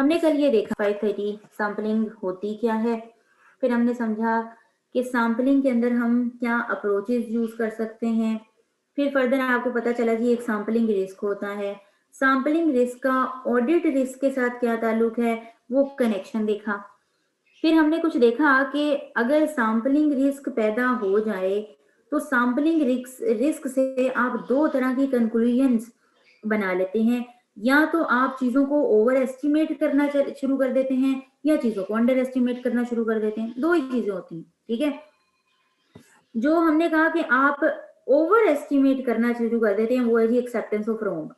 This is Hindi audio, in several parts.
हमने कल ये देखा 530 सैम्पलिंग होती क्या है, फिर हमने समझा कि सैम्पलिंग के अंदर हम क्या अप्रोचेस यूज कर सकते हैं। फिर फर्दर आपको पता चला कि एक सैम्पलिंग रिस्क होता है, सैम्पलिंग रिस्क का ऑडिट रिस्क के साथ क्या ताल्लुक है, वो कनेक्शन देखा। फिर हमने कुछ देखा कि अगर सैम्पलिंग रिस्क पैदा हो जाए तो सैम्पलिंग रिस्क से आप दो तरह की कंक्लूजन्स बना लेते हैं, या तो आप चीजों को ओवर एस्टिमेट करना शुरू कर देते हैं या चीजों को अंडर एस्टिमेट करना शुरू कर देते हैं। दो ही चीजें होती हैं, ठीक है। जो हमने कहा कि आप ओवर एस्टिमेट करना शुरू कर देते हैं वो है जी एक्सेप्टेंस ऑफ रॉन्ग।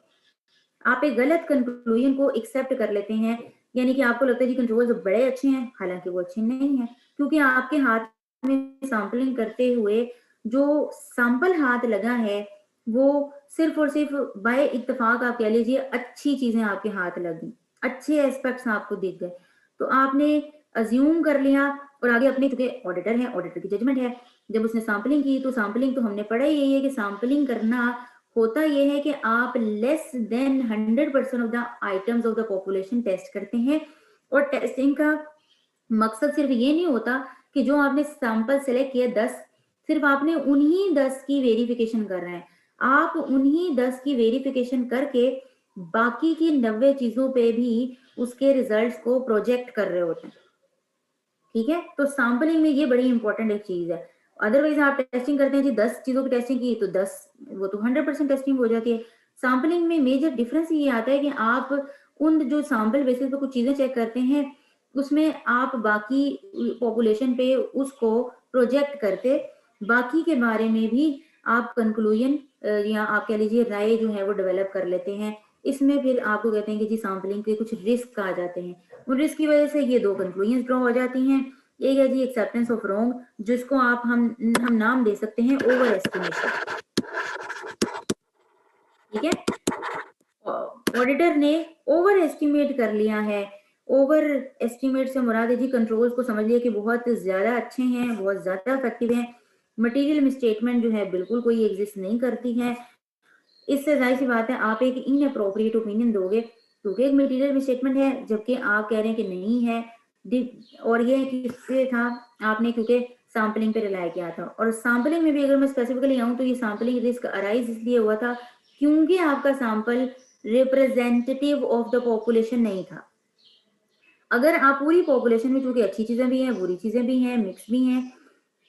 आप एक गलत कंक्लूजन को एक्सेप्ट कर लेते हैं, यानी कि आपको लगता है जी कंट्रोल्स बड़े अच्छे हैं, हालांकि वो अच्छे नहीं है, क्योंकि आपके हाथ में सैंपलिंग करते हुए जो सैंपल हाथ लगा है वो सिर्फ और सिर्फ बाय इत्तेफाक आप कह लीजिए अच्छी चीजें आपके हाथ लगी, अच्छे एस्पेक्ट्स आपको दिख गए, तो आपने अज्यूम कर लिया और आगे अपने, चूंकि ऑडिटर है, ऑडिटर की जजमेंट है, जब उसने सैंपलिंग की तो सैंपलिंग तो हमने पढ़ा ही यही है कि सैंपलिंग करना होता यह है कि आप less than 100% of the items of the population test करते हैं। और टेस्टिंग का मकसद सिर्फ ये नहीं होता कि जो आपने सैंपल सेलेक्ट किया 10, सिर्फ आपने उन्हीं 10 की वेरिफिकेशन कर रहे हैं, आप उन्हीं 10 की वेरिफिकेशन करके बाकी की 90 चीजों पे भी उसके रिजल्ट्स को प्रोजेक्ट कर रहे होते हैं, ठीक है। तो सैंपलिंग में ये बड़ी इंपॉर्टेंट एक चीज है। अदरवाइज आप टेस्टिंग करते हैं जी 10 चीजों की टेस्टिंग की तो 10, वो तो 100% टेस्टिंग हो जाती है। सैंपलिंग में मेजर डिफरेंस ये आता है कि आप उन जो सैंपल बेसिस पे कुछ चीजें चेक करते हैं उसमें आप बाकी पॉपुलेशन पे उसको प्रोजेक्ट करते, बाकी के बारे में भी आप कंक्लूजन या आप कह लीजिए राय जो है वो डेवलप कर लेते हैं। इसमें फिर आपको कहते हैं कि जी सैंपलिंग के कुछ रिस्क आ जाते हैं, उन रिस्क की वजह से ये दो कंक्लूजन ड्रॉ हो जाती हैं। एक है जी एक्सेप्टेंस ऑफ रॉन्ग, जिसको आप हम नाम दे सकते हैं ओवर एस्टिमेशन, ठीक है। ऑडिटर ने ओवर एस्टिमेट कर लिया है। ओवर एस्टिमेट से मुराद है जी कंट्रोल्स को समझ लिया कि बहुत ज्यादा अच्छे हैं, बहुत ज्यादा इफेक्टिव हैं, मटेरियल मिसस्टेटमेंट जो है बिल्कुल कोई एग्जिस्ट नहीं करती है। इससे जाहिर सी बात है आप एक इनअप्रोप्रिएट ओपिनियन दोगे क्योंकि एक मटेरियल मिसस्टेटमेंट है, जबकि आप कह रहे हैं कि नहीं है। और ये किससे था, आपने क्योंकि सैम्पलिंग पे रिलाई किया था। और सैम्पलिंग में भी अगर मैं स्पेसिफिकली आऊं तो ये सैम्पलिंग रिस्क अराइज इसलिए हुआ था क्योंकि आपका sample representative of the population नहीं था। अगर आप पूरी पॉपुलेशन में, चूंकि अच्छी चीजें भी हैं, बुरी चीजें भी हैं, मिक्स भी हैं,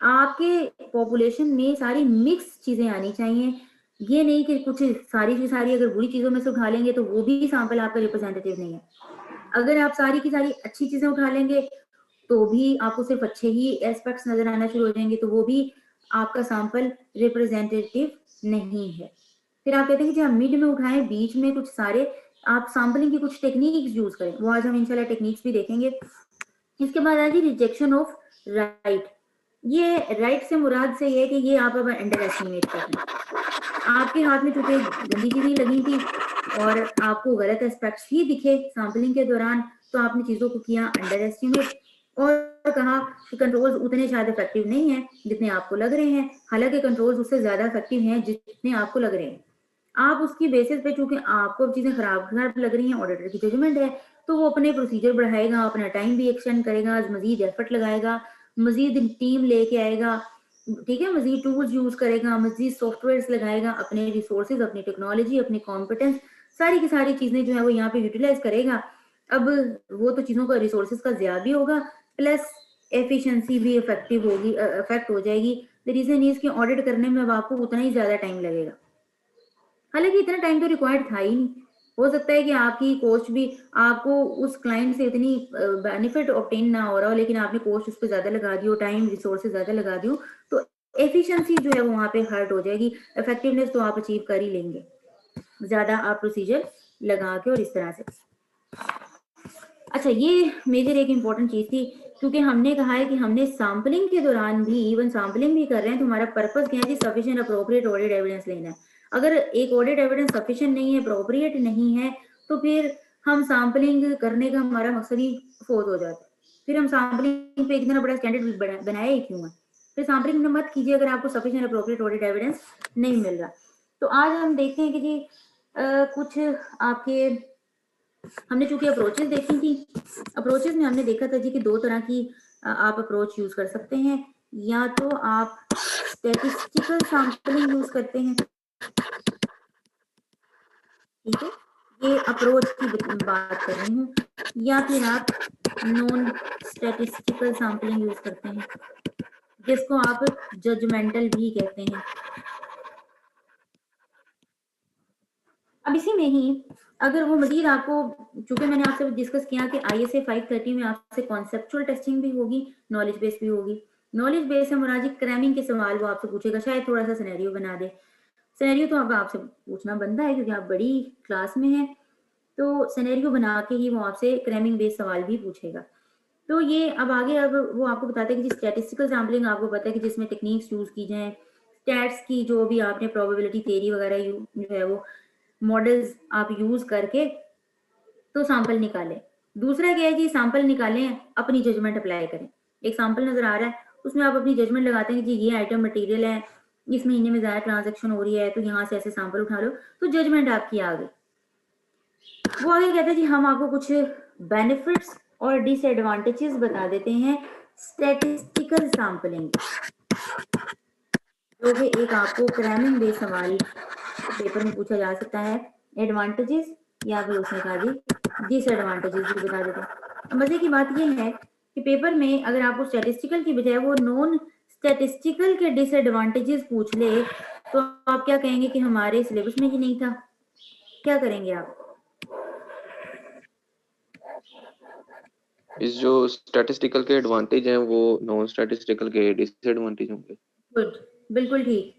आपके पॉपुलेशन में सारी मिक्स चीजें आनी चाहिए। ये नहीं कि कुछ सारी की सारी अगर बुरी चीजों में से उठा लेंगे तो वो भी सैंपल आपका रिप्रेजेंटेटिव नहीं है। अगर आप सारी की सारी अच्छी चीजें उठा लेंगे तो भी आपको सिर्फ अच्छे ही एस्पेक्ट्स नजर आना शुरू हो जाएंगे, तो वो भी आपका सैंपल रिप्रेजेंटेटिव नहीं है। फिर आप कहते हैं कि जब मिड में उठाएं, बीच में कुछ सारे, आप सैंपलिंग की कुछ टेक्निक्स यूज करें, वो आज हम इंशाल्लाह टेक्निक्स भी देखेंगे। इसके बाद आएगी रिजेक्शन ऑफ राइट। ये राइट से मुराद से ये कि ये आप अब अंडर एस्टिमेट कर रहे हैं, आपके हाथ में चूंकि गंदी चीजें लगी थी और आपको गलत एस्पेक्ट्स ही दिखे सैंपलिंग के दौरान, तो आपने चीजों को किया अंडर एस्टिमेट और कहा कि कंट्रोल्स उतने शायद इफेक्टिव नहीं है जितने आपको लग रहे हैं, हालांकि कंट्रोल्स उससे ज्यादा इफेक्टिव हैं जितने आपको लग रहे हैं। आप उसकी बेसिस पे, चूंकि आपको चीजें खराब खराब लग रही हैं, ऑडिटर की जजमेंट है, तो वो अपने प्रोसीजर बढ़ाएगा, अपना टाइम भी एक्सटेंड करेगा, मजीद एफर्ट लगाएगा, मजीद टीम लेके आएगा, ठीक है, मजीद टूल्स यूज करेगा, मजीद सॉफ्टवेयर लगाएगा, अपने रिसोर्सेज, अपनी टेक्नोलॉजी, अपनी कॉम्पिटेंस, सारी की सारी चीजें जो है वो यहाँ पे यूटिलाइज करेगा। अब वो तो चीजों का रिसोर्सेज का ज्यादा भी होगा, प्लस एफिशिएंसी भी इफेक्टिव होगी, इफेक्ट हो जाएगी। द रीजन इज कि ऑडिट करने में अब आपको उतना ही ज्यादा टाइम लगेगा, हालांकि इतना टाइम तो रिक्वायर्ड था ही नहीं। हो सकता है कि आपकी कॉस्ट भी, आपको उस क्लाइंट से इतनी बेनिफिट ऑब्टेन ना हो रहा हो, लेकिन आपने कॉस्ट उस पर ज्यादा लगा दी हो, टाइम रिसोर्सेज ज्यादा लगा दी हो, तो एफिशिएंसी जो है वो वहां पे हर्ट हो जाएगी। इफेक्टिवनेस तो आप अचीव कर ही लेंगे ज्यादा आप प्रोसीजर लगा के और इस तरह से। अच्छा, ये मेजर एक इंपॉर्टेंट चीज थी, क्योंकि हमने कहा है कि हमने सैम्पलिंग के दौरान भी, इवन सैम्पलिंग भी कर रहे हैं तो हमारा पर्पस क्या है जी, सफिशिएंट अप्रोप्रिएट ऑडिट एविडेंस लेना है। अगर एक ऑडिट एविडेंस सफिशिएंट नहीं है, अप्रोप्रिएट नहीं है, तो फिर हम सैम्पलिंग करने का हमारा मकसद ही फोत हो जाता है। फिर हम सैम्पलिंग पे इतना बड़ा स्टैंडर्ड बनाया ही क्यों है? फिर सैम्पलिंग मत कीजिए अगर आपको सफिशिएंट अप्रोप्रिएट ऑडिट एविडेंस नहीं मिल रहा। तो आज हम देखते हैं कि जी कुछ आपके हमने चूंकि अप्रोचेस देखी थी, अप्रोचेस में हमने देखा था जी कि दो तरह की आप अप्रोच यूज कर सकते हैं, या तो आप स्टैटिस्टिकल सैंपलिंग यूज करते हैं, ठीक है, ये अप्रोच की बात कर रही हूँ, या फिर आप नॉन स्टैटिस्टिकल सैंपलिंग यूज करते हैं, जिसको आप जजमेंटल भी कहते हैं। अब इसी में ही अगर वो मजीद आपको, चूंकि मैंने आपसे डिस्कस किया कि ISA 530 में आपसे कॉन्सेप्चुअल टेस्टिंग भी होगी, नॉलेज बेस भी होगी। नॉलेज बेस है मुराद जी क्रैमिंग के सवाल वो आपसे पूछेगा, शायद थोड़ा सा सिनेरियो बना दे। सिनेरियो तो अब आपसे पूछना बनता है क्योंकि आप बड़ी क्लास में हैं, तो सिनेरियो बना के ही वो आपसे क्रैमिंग बेस्ड सवाल भी पूछेगा। तो ये अब आगे अब वो आपको बताते हैं कि स्टैटिस्टिकल सैम्पलिंग आपको पता है कि जिसमें टेक्निक्स यूज की जाए, स्टैट्स की जो भी आपने प्रोबेबिलिटी थ्योरी वगैरह जो है वो मॉडल्स आप यूज करके तो सैंपल निकालें। दूसरा क्या है कि सैंपल निकालें, अपनी जजमेंट अप्लाई करें। एक सैंपल नजर आ रहा है, उसमें आप अपनी जजमेंट लगाते हैं कि जी ये आइटम मटेरियल है, इस महीने में ज्यादा ट्रांजैक्शन हो रही है, तो यहाँ से ऐसे सैंपल उठा लो, तो जजमेंट आपकी आ गई। वो आगे कहते हैं जी हम आपको कुछ बेनिफिट्स और डिसएडवांटेजेस बता देते हैं स्टैटिस्टिकल सैंपलिंग, जो कि एक आपको क्रैमिंग बेस्ड सवाल पेपर में पूछा जा सकता है। एडवांटेजेस या फिर उसने कहा जी डिसएडवांटेजेस भी बता देते हैं। मजे की बात यह है कि पेपर में अगर आपको स्टैटिस्टिकल की बजाय वो नॉन स्टैटिस्टिकल के डिसएडवांटेजेस पूछ ले, तो आप क्या कहेंगे कि हमारे सिलेबस में ही नहीं था? क्या करेंगे आप? इस जो स्टैटिस्टिकल के एडवांटेज हैं वो नॉन स्टैटिस्टिकल के डिसएडवांटेज होंगे। गुड, बिल्कुल ठीक।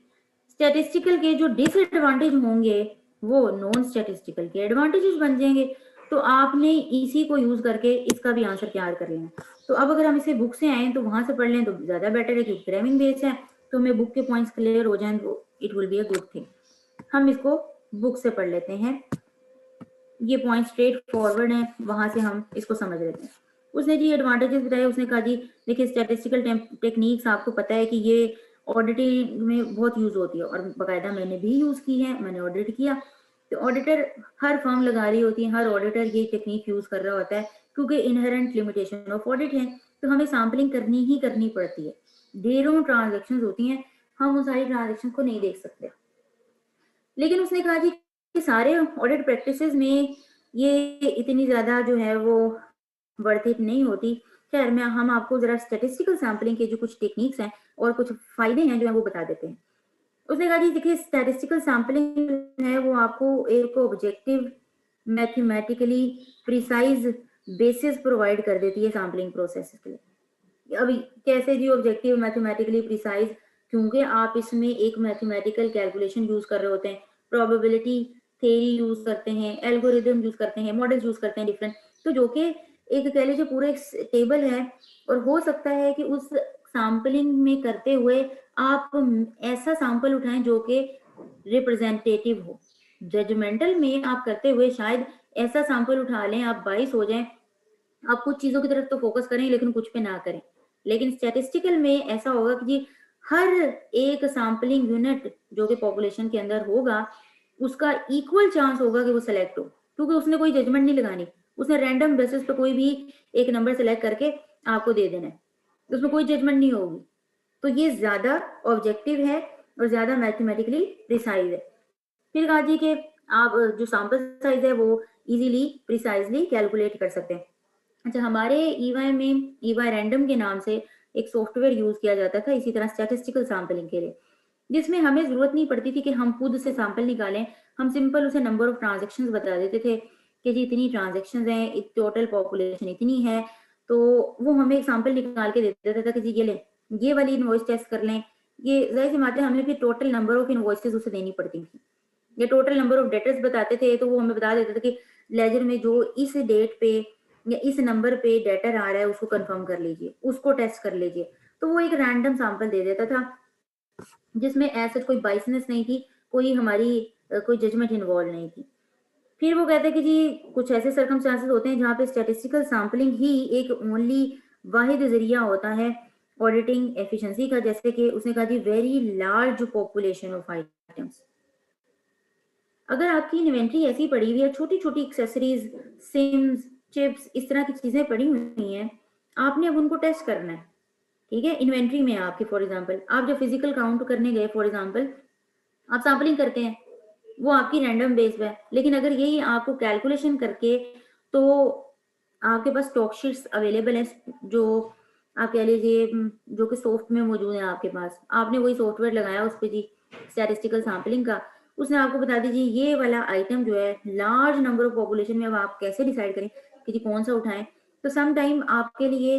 स्टैटिस्टिकल के जो डिसएडवांटेज होंगे वो नॉन स्टैटिस्टिकल के एडवांटेजेस बन जाएंगे। तो आपने इसी को यूज करके इसका भी आंसर तैयार कर लेना। तो अब अगर हम इसे बुक से आए तो वहां से पढ़ लें तो ज्यादा बेटर है, क्योंकि क्रैमिंग बेस है तो हमें बुक के पॉइंट्स क्लियर हो जाएं तो it will be a good thing. हम इसको बुक से पढ़ लेते हैं, ये पॉइंट स्ट्रेट फॉरवर्ड है, वहां से हम इसको समझ लेते हैं। उसने जी एडवांटेजेस बताए, उसने कहा जी देखिए स्टैटिस्टिकल टेक्निक्स आपको पता है कि ये ऑडिटिंग में बहुत यूज होती है, और बाकायदा मैंने भी यूज की है, मैंने ऑडिट किया। तो ऑडिटर हर फर्म लगा रही होती है, हर ऑडिटर ये टेक्निक यूज कर रहा होता है, क्योंकि इनहेरेंट लिमिटेशन ऑफ ऑडिट है, तो हमें सैम्पलिंग करनी ही करनी पड़ती है। ढेरों ट्रांजेक्शन होती हैं, हम उन सारी ट्रांजेक्शन को नहीं देख सकते। लेकिन उसने कहा जी कि सारे ऑडिट प्रैक्टिसेस में ये इतनी ज्यादा जो है वो वर्थ इट नहीं होती। खैर मैं हम आपको जरा स्टैटिस्टिकल सैम्पलिंग के जो कुछ टेक्निक्स हैं और कुछ फायदे हैं जो है वो बता देते हैं। उसने कहा जी देखिए स्टैटिस्टिकल सैम्पलिंग है वो आपको एक objective mathematically precise basis provide कर देती है सैम्पलिंग प्रोसेस के लिए। अभी कैसे जी ऑब्जेक्टिव मैथमेटिकली प्रिसाइज? क्योंकि आप इसमें एक मैथमेटिकल कैलकुलेशन यूज कर रहे होते हैं, प्रोबेबिलिटी थ्योरी यूज करते हैं, एल्गोरिदम यूज करते हैं, मॉडल्स यूज करते हैं डिफरेंट, तो जो कि एक कह लीजिए पूरे टेबल है। और हो सकता है कि उस सैम्पलिंग में करते हुए आप ऐसा सैंपल उठाएं जो कि रिप्रेजेंटेटिव हो। जजमेंटल में आप करते हुए शायद ऐसा सैंपल उठा लें, आप 22 हो जाएं, आप कुछ चीजों की तरफ तो फोकस करें लेकिन कुछ पे ना करें। लेकिन स्टैटिस्टिकल में ऐसा होगा कि जी हर एक सैम्पलिंग यूनिट जो कि पॉपुलेशन के अंदर होगा उसका इक्वल चांस होगा कि वो सिलेक्ट हो, क्योंकि उसने कोई जजमेंट नहीं लगानी, उसने रैंडम बेसिस पे कोई भी एक नंबर सेलेक्ट करके आपको दे देना है, उसमें कोई जजमेंट नहीं होगी। तो ये ज्यादा ऑब्जेक्टिव है और ज्यादा मैथमेटिकली प्रिसाइज है। फिर कहा जी कि आप जो सैंपल साइज है वो इजीली प्रिसाइजली कैलकुलेट कर सकते हैं। अच्छा, हमारे ईवाई में ईवाई रैंडम के नाम से एक सॉफ्टवेयर यूज किया जाता था इसी तरह स्टैटिस्टिकल सैम्पलिंग के लिए, जिसमें हमें जरूरत नहीं पड़ती थी कि हम खुद से सैंपल निकालें। हम सिंपल उसे नंबर ऑफ ट्रांजेक्शन बता देते थे कि जी इतनी ट्रांजेक्शन है, टोटल पॉपुलेशन इतनी है, तो वो हमें एक सैंपल निकाल के दे देता था कि जी ये लें, ये वाली इनवॉइस टेस्ट कर लें। ये जाहिर सी बात है हमें फिर टोटल नंबर ऑफ इनवॉइसेस उसे देनी पड़ती थी, या टोटल नंबर ऑफ डेटर्स बताते थे तो वो हमें बता देते थे कि लेजर में जो इस डेट पे या इस नंबर पे डेटर आ रहा है उसको कंफर्म कर लीजिए, उसको टेस्ट कर लीजिए। तो वो एक रैंडम सैंपल दे देता था जिसमें ऐसा कोई बाइसनेस नहीं थी, कोई हमारी कोई जजमेंट इन्वॉल्व नहीं थी। फिर वो कहते हैं कि जी कुछ ऐसे सर्कमस्टांसेस होते हैं जहाँ पे स्टैटिस्टिकल सैम्पलिंग ही एक ओनली वाहिद जरिया होता है ऑडिटिंग एफिशिएंसी का, जैसे कि उसने कहा जी very large population of items. अगर आपकी इन्वेंट्री ऐसी पड़ी हुई है, छोटी छोटी एक्सेसरीज, सिम्स, चिप्स, इस तरह की चीजें पड़ी हुई हैं, आपने अब उनको टेस्ट करना है। ठीक है, इन्वेंट्री में आपके फॉर एग्जांपल आप जब फिजिकल काउंट करने गए, फॉर एग्जांपल आप सैम्पलिंग करते हैं, वो आपकी रैंडम बेस पे है, लेकिन अगर यही आपको कैलकुलेशन करके, तो आपके पास स्टॉक शीट्स अवेलेबल हैं जो आप कह लीजिए जो कि सॉफ्ट में मौजूद है आपके पास, आपने वही सॉफ्टवेयर लगाया उस पर जी स्टैटिस्टिकल सैम्पलिंग का, उसने आपको बता दीजिए ये वाला आइटम जो है लार्ज नंबर ऑफ पॉपुलेशन में, अब आप कैसे डिसाइड करें कि जी कौन सा उठाएं। तो सम टाइम आपके लिए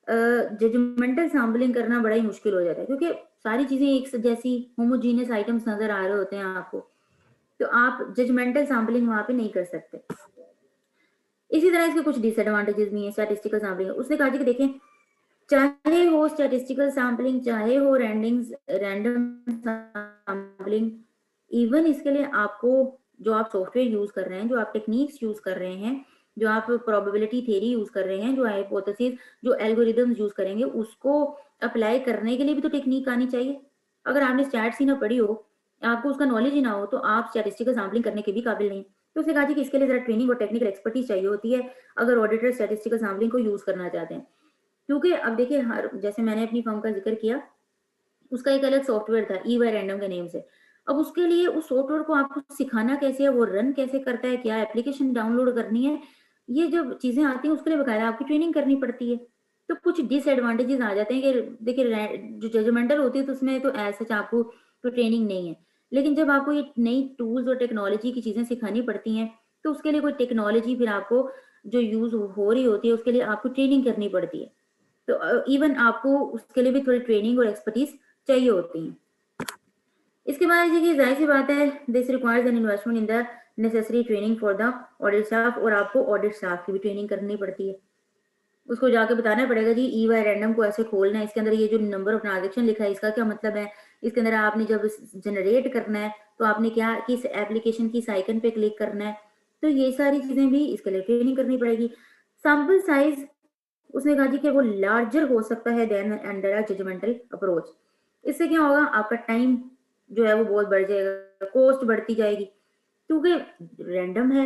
जजमेंटल सैम्पलिंग करना बड़ा ही मुश्किल हो जाता है, क्योंकि सारी चीजें एक जैसी होमोजीनियस आइटम्स नजर आ रहे होते हैं आपको, तो आप जजमेंटल सैम्पलिंग वहां पे नहीं कर सकते। इसी तरह इसके कुछ डिसएडवांटेजेस भी हैं स्टैटिस्टिकल सैम्पलिंग। उसने कहा कि देखें, चाहे हो स्टैटिस्टिकल सैम्पलिंग, चाहे हो रैंडम सैम्पलिंग, इवन इसके लिए आपको जो आप सॉफ्टवेयर यूज कर रहे हैं, जो आप टेक्निक्स यूज कर रहे हैं, जो आप प्रोबेबिलिटी थ्योरी यूज कर रहे हैं, जो हाइपोथेसिस, जो एल्गोरिदम्स यूज करेंगे, उसको अप्लाई करने के लिए भी तो टेक्निक आनी चाहिए। अगर आपने स्टैट्स ही ना पढ़ी हो, आपको उसका नॉलेज ही ना हो, तो आप स्टैटिस्टिकल सैम्पलिंग करने के भी काबिल नहीं। तो उसने कहा कि इसके लिए जरा ट्रेनिंग और टेक्निकल एक्सपर्टीज चाहिए होती है अगर ऑडिटर स्टैटिस्टिकल सैम्पलिंग को यूज करना चाहते हैं। क्योंकि अब देखिए, हर जैसे मैंने अपनी फर्म का जिक्र किया, उसका एक अलग सॉफ्टवेयर था ई वाई रैंडम के नेम से। अब उसके लिए उस सॉफ्टवेयर को आपको सिखाना कैसे है, वो रन कैसे करता है, क्या एप्लीकेशन डाउनलोड करनी है, ये जब चीजें आती हैं उसके लिए बकायदा आपकी ट्रेनिंग करनी पड़ती है। तो कुछ डिसएडवांटेजेस आ जाते हैं कि देखिए जो जजमेंटल होती है तो उसमें तो ऐसा आपको तो ट्रेनिंग नहीं है, लेकिन जब आपको ये नई टूल्स और टेक्नोलॉजी की चीजें सिखानी पड़ती हैं, तो उसके लिए कोई टेक्नोलॉजी फिर आपको जो यूज हो रही होती है उसके लिए आपको ट्रेनिंग करनी पड़ती है। तो इवन आपको उसके लिए भी थोड़ी ट्रेनिंग और एक्सपर्टीज चाहिए होती है। इसके बाद देखिए, जाहिर सी बात है, this requires an investment in the necessary training for the audit staff, और आपको ऑडिट स्टाफ की भी ट्रेनिंग करनी पड़ती है। उसको जाके बताना पड़ेगा जी ई वाई रैंडम को ऐसे खोलना है, इसके अंदर ये जो नंबर ऑफ ट्रांजेक्शन लिखा है इसका क्या मतलब है, इसके अंदर आपने जब जनरेट करना है तो आपने क्या किस एप्लीकेशन की आइकन पे क्लिक करना है, तो ये सारी चीजें भी इसके लिए ट्रेनिंग करनी पड़ेगी। सैंपल साइज उसने कहा जी कि वो लार्जर हो सकता है than under a judgmental approach. इससे क्या होगा, आपका टाइम जो है वो बहुत बढ़ जाएगा, कॉस्ट बढ़ती जाएगी, क्योंकि रैंडम है,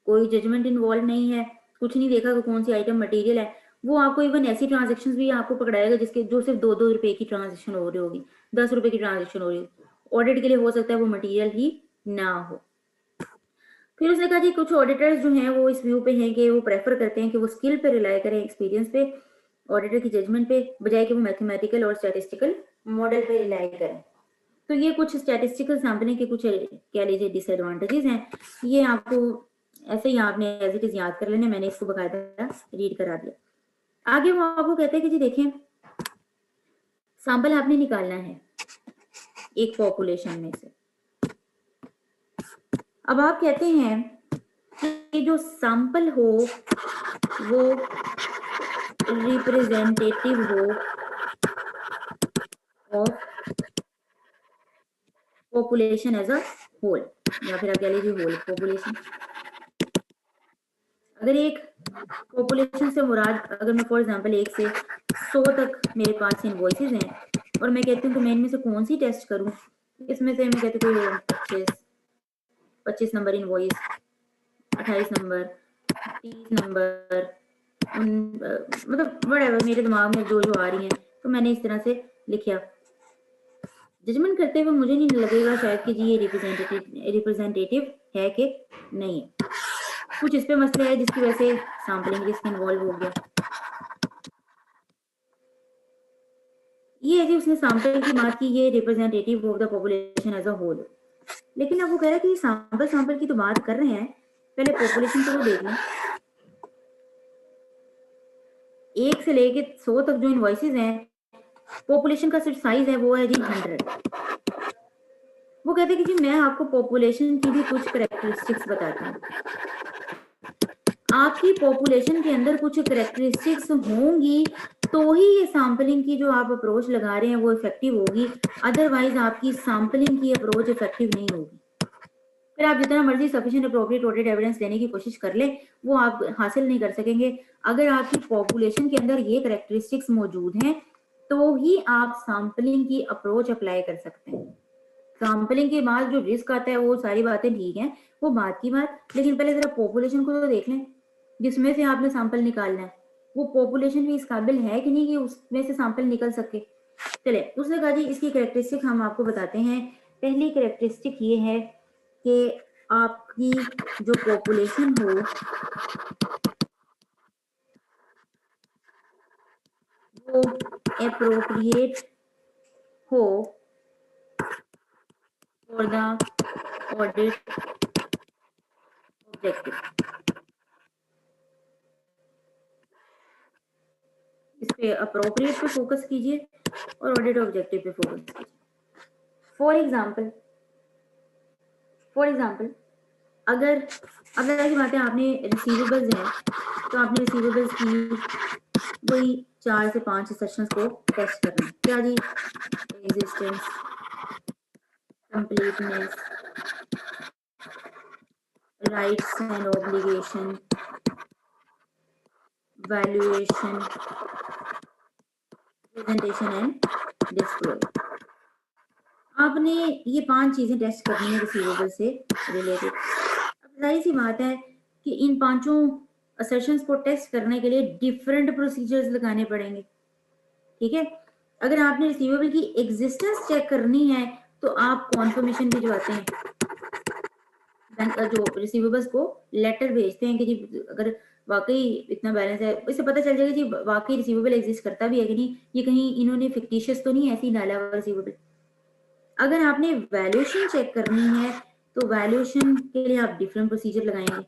कोई जजमेंट इन्वॉल्व नहीं है, कुछ नहीं देखा कि कौन सी आइटम मटेरियल है। वो आपको इवन ऐसी ट्रांजेक्शन भी आपको पकड़ाएगा जिसके जो सिर्फ 2-2 रुपए की ट्रांजेक्शन हो रही होगी, 10 रुपए की ट्रांजेक्शन हो रही होगी, ऑडिट के लिए हो सकता है वो मटेरियल ही ना हो। फिर उसने कहा कि कुछ ऑडिटर्स जो हैं वो इस व्यू पे हैं कि वो प्रेफर करते हैं कि वो स्किल पे रिलाई करें, एक्सपीरियंस पे, ऑडिटर की जजमेंट पे, बजाय कि वो मैथमेटिकल और स्टैटिस्टिकल मॉडल पे रिलाई करें। तो ये कुछ स्टैटिस्टिकल सैम्पलिंग के कुछ कह लीजिए डिसएडवांटेजेस हैं। ये आपको ऐसे ही आपने एज इट इज याद कर लेने, मैंने इसको बकायदा रीड करा दिया। आगे वो आपको कहते हैं कि जी देखें, सैंपल आपने निकालना है एक पॉपुलेशन में से। अब आप कहते हैं कि जो सैंपल हो वो रिप्रेजेंटेटिव हो of population as a whole, या फिर आप कह लीजिए होल पॉपुलेशन। अगर एक पॉपुलेशन से मुराद, अगर मैं फॉर एग्जांपल 1 से 100 तक मेरे पास इनवॉइसेस हैं और मैं कहती हूँ कि मैं इनमें से कौन सी टेस्ट करूँ, इसमें से मैं कहती हूँ 25 नंबर इनवॉइस, 28 नंबर, 30 नंबर, मतलब व्हाटएवर मेरे दिमाग में जो जो आ रही हैं, तो मैंने इस तरह से लिखा। जजमेंट करते हुए मुझे नहीं लगेगा शायद कि जी ये रिप्रेजेंटेटिव है कि नहीं है, कुछ इस पे मसले है जिसकी वजह से सैम्पलिंग रिस्क इन्वॉल्व हो गया। ये है कि उसने सैंपल की बात की, ये representative of the population as a whole, लेकिन अब वो कह रहा है कि सैंपल की तो बात कर रहे हैं, पहले पॉपुलेशन तो वो देख लें। 1 से लेके 100 तक जो इनवॉइसेस हैं, पॉपुलेशन का सिर्फ साइज है वो है जी 100। वो कहते हैं कि जी मैं आपको पॉपुलेशन की भी कुछ करेक्टरिस्टिक्स बताती हूँ। आपकी पॉपुलेशन के अंदर कुछ करेक्टरिस्टिक्स होंगी तो ही ये सैम्पलिंग की जो आप अप्रोच लगा रहे हैं वो इफेक्टिव होगी, अदरवाइज आपकी सैम्पलिंग की अप्रोच इफेक्टिव नहीं होगी। फिर आप जितना मर्जी सफिशिएंट अप्रोप्रिएट ऑडिट एविडेंस देने की कोशिश कर ले, वो आप हासिल नहीं कर सकेंगे। अगर आपकी पॉपुलेशन के अंदर ये करेक्टरिस्टिक्स मौजूद हैं तो ही आप सैम्पलिंग की अप्रोच अप्लाई कर सकते हैं। सैंपलिंग के बाद जो रिस्क आता है वो सारी बातें ठीक हैं, वो बात की बात, लेकिन पहले जरा पॉपुलेशन को तो देख लें जिसमें से आपने सैंपल निकालना है। वो पॉपुलेशन भी इस काबिल है कि नहीं कि उसमें से सैंपल निकल सके। चले, उसने कहा जी इसकी कैरेक्टरिस्टिक हम आपको बताते हैं। पहली कैरेक्टरिस्टिक ये है कि आपकी जो पॉपुलेशन हो वो एप्रोप्रिएट हो फॉर द ऑडिट ऑब्जेक्टिव। इस पे अप्रोप्रिएट पे फोकस कीजिए और ऑडिट ऑब्जेक्टिव पे फोकस कीजिए। फॉर एग्जाम्पल अगर अगर ऐसी बात है आपने रिसीवेबल्स हैं तो आपने रिसीवेबल्स की वही 4 से 5 सेशंस को टेस्ट करना है। क्या जी? Existence, completeness, rights and obligation, valuation, presentation and disclosure. आपने ये 5 चीजें टेस्ट करनी है रिसीवेबल से रिलेटेड। अब जाहिर सी बात है कि इन 5 असर्शंस को टेस्ट करने के लिए डिफरेंट प्रोसीजर्स लगाने पड़ेंगे। ठीक है, अगर आपने रिसीवेबल की एग्जिस्टेंस चेक करनी है तो आप कॉन्फर्मेशन भिजवाते हैं, जो रिसीवेबल्स को लेटर भेजते हैं कि जी अगर वाकई इतना बैलेंस है, इससे पता चल जाएगा जी वाकई रिसीवेबल एग्जिस्ट करता भी है कि नहीं, ये कहीं इन्होंने फिक्टिशियस तो नहीं ऐसे ही डाला हुआ रिसीवेबल। अगर आपने वैल्यूएशन चेक करनी है तो वैल्यूएशन के लिए आप डिफरेंट प्रोसीजर लगाएंगे।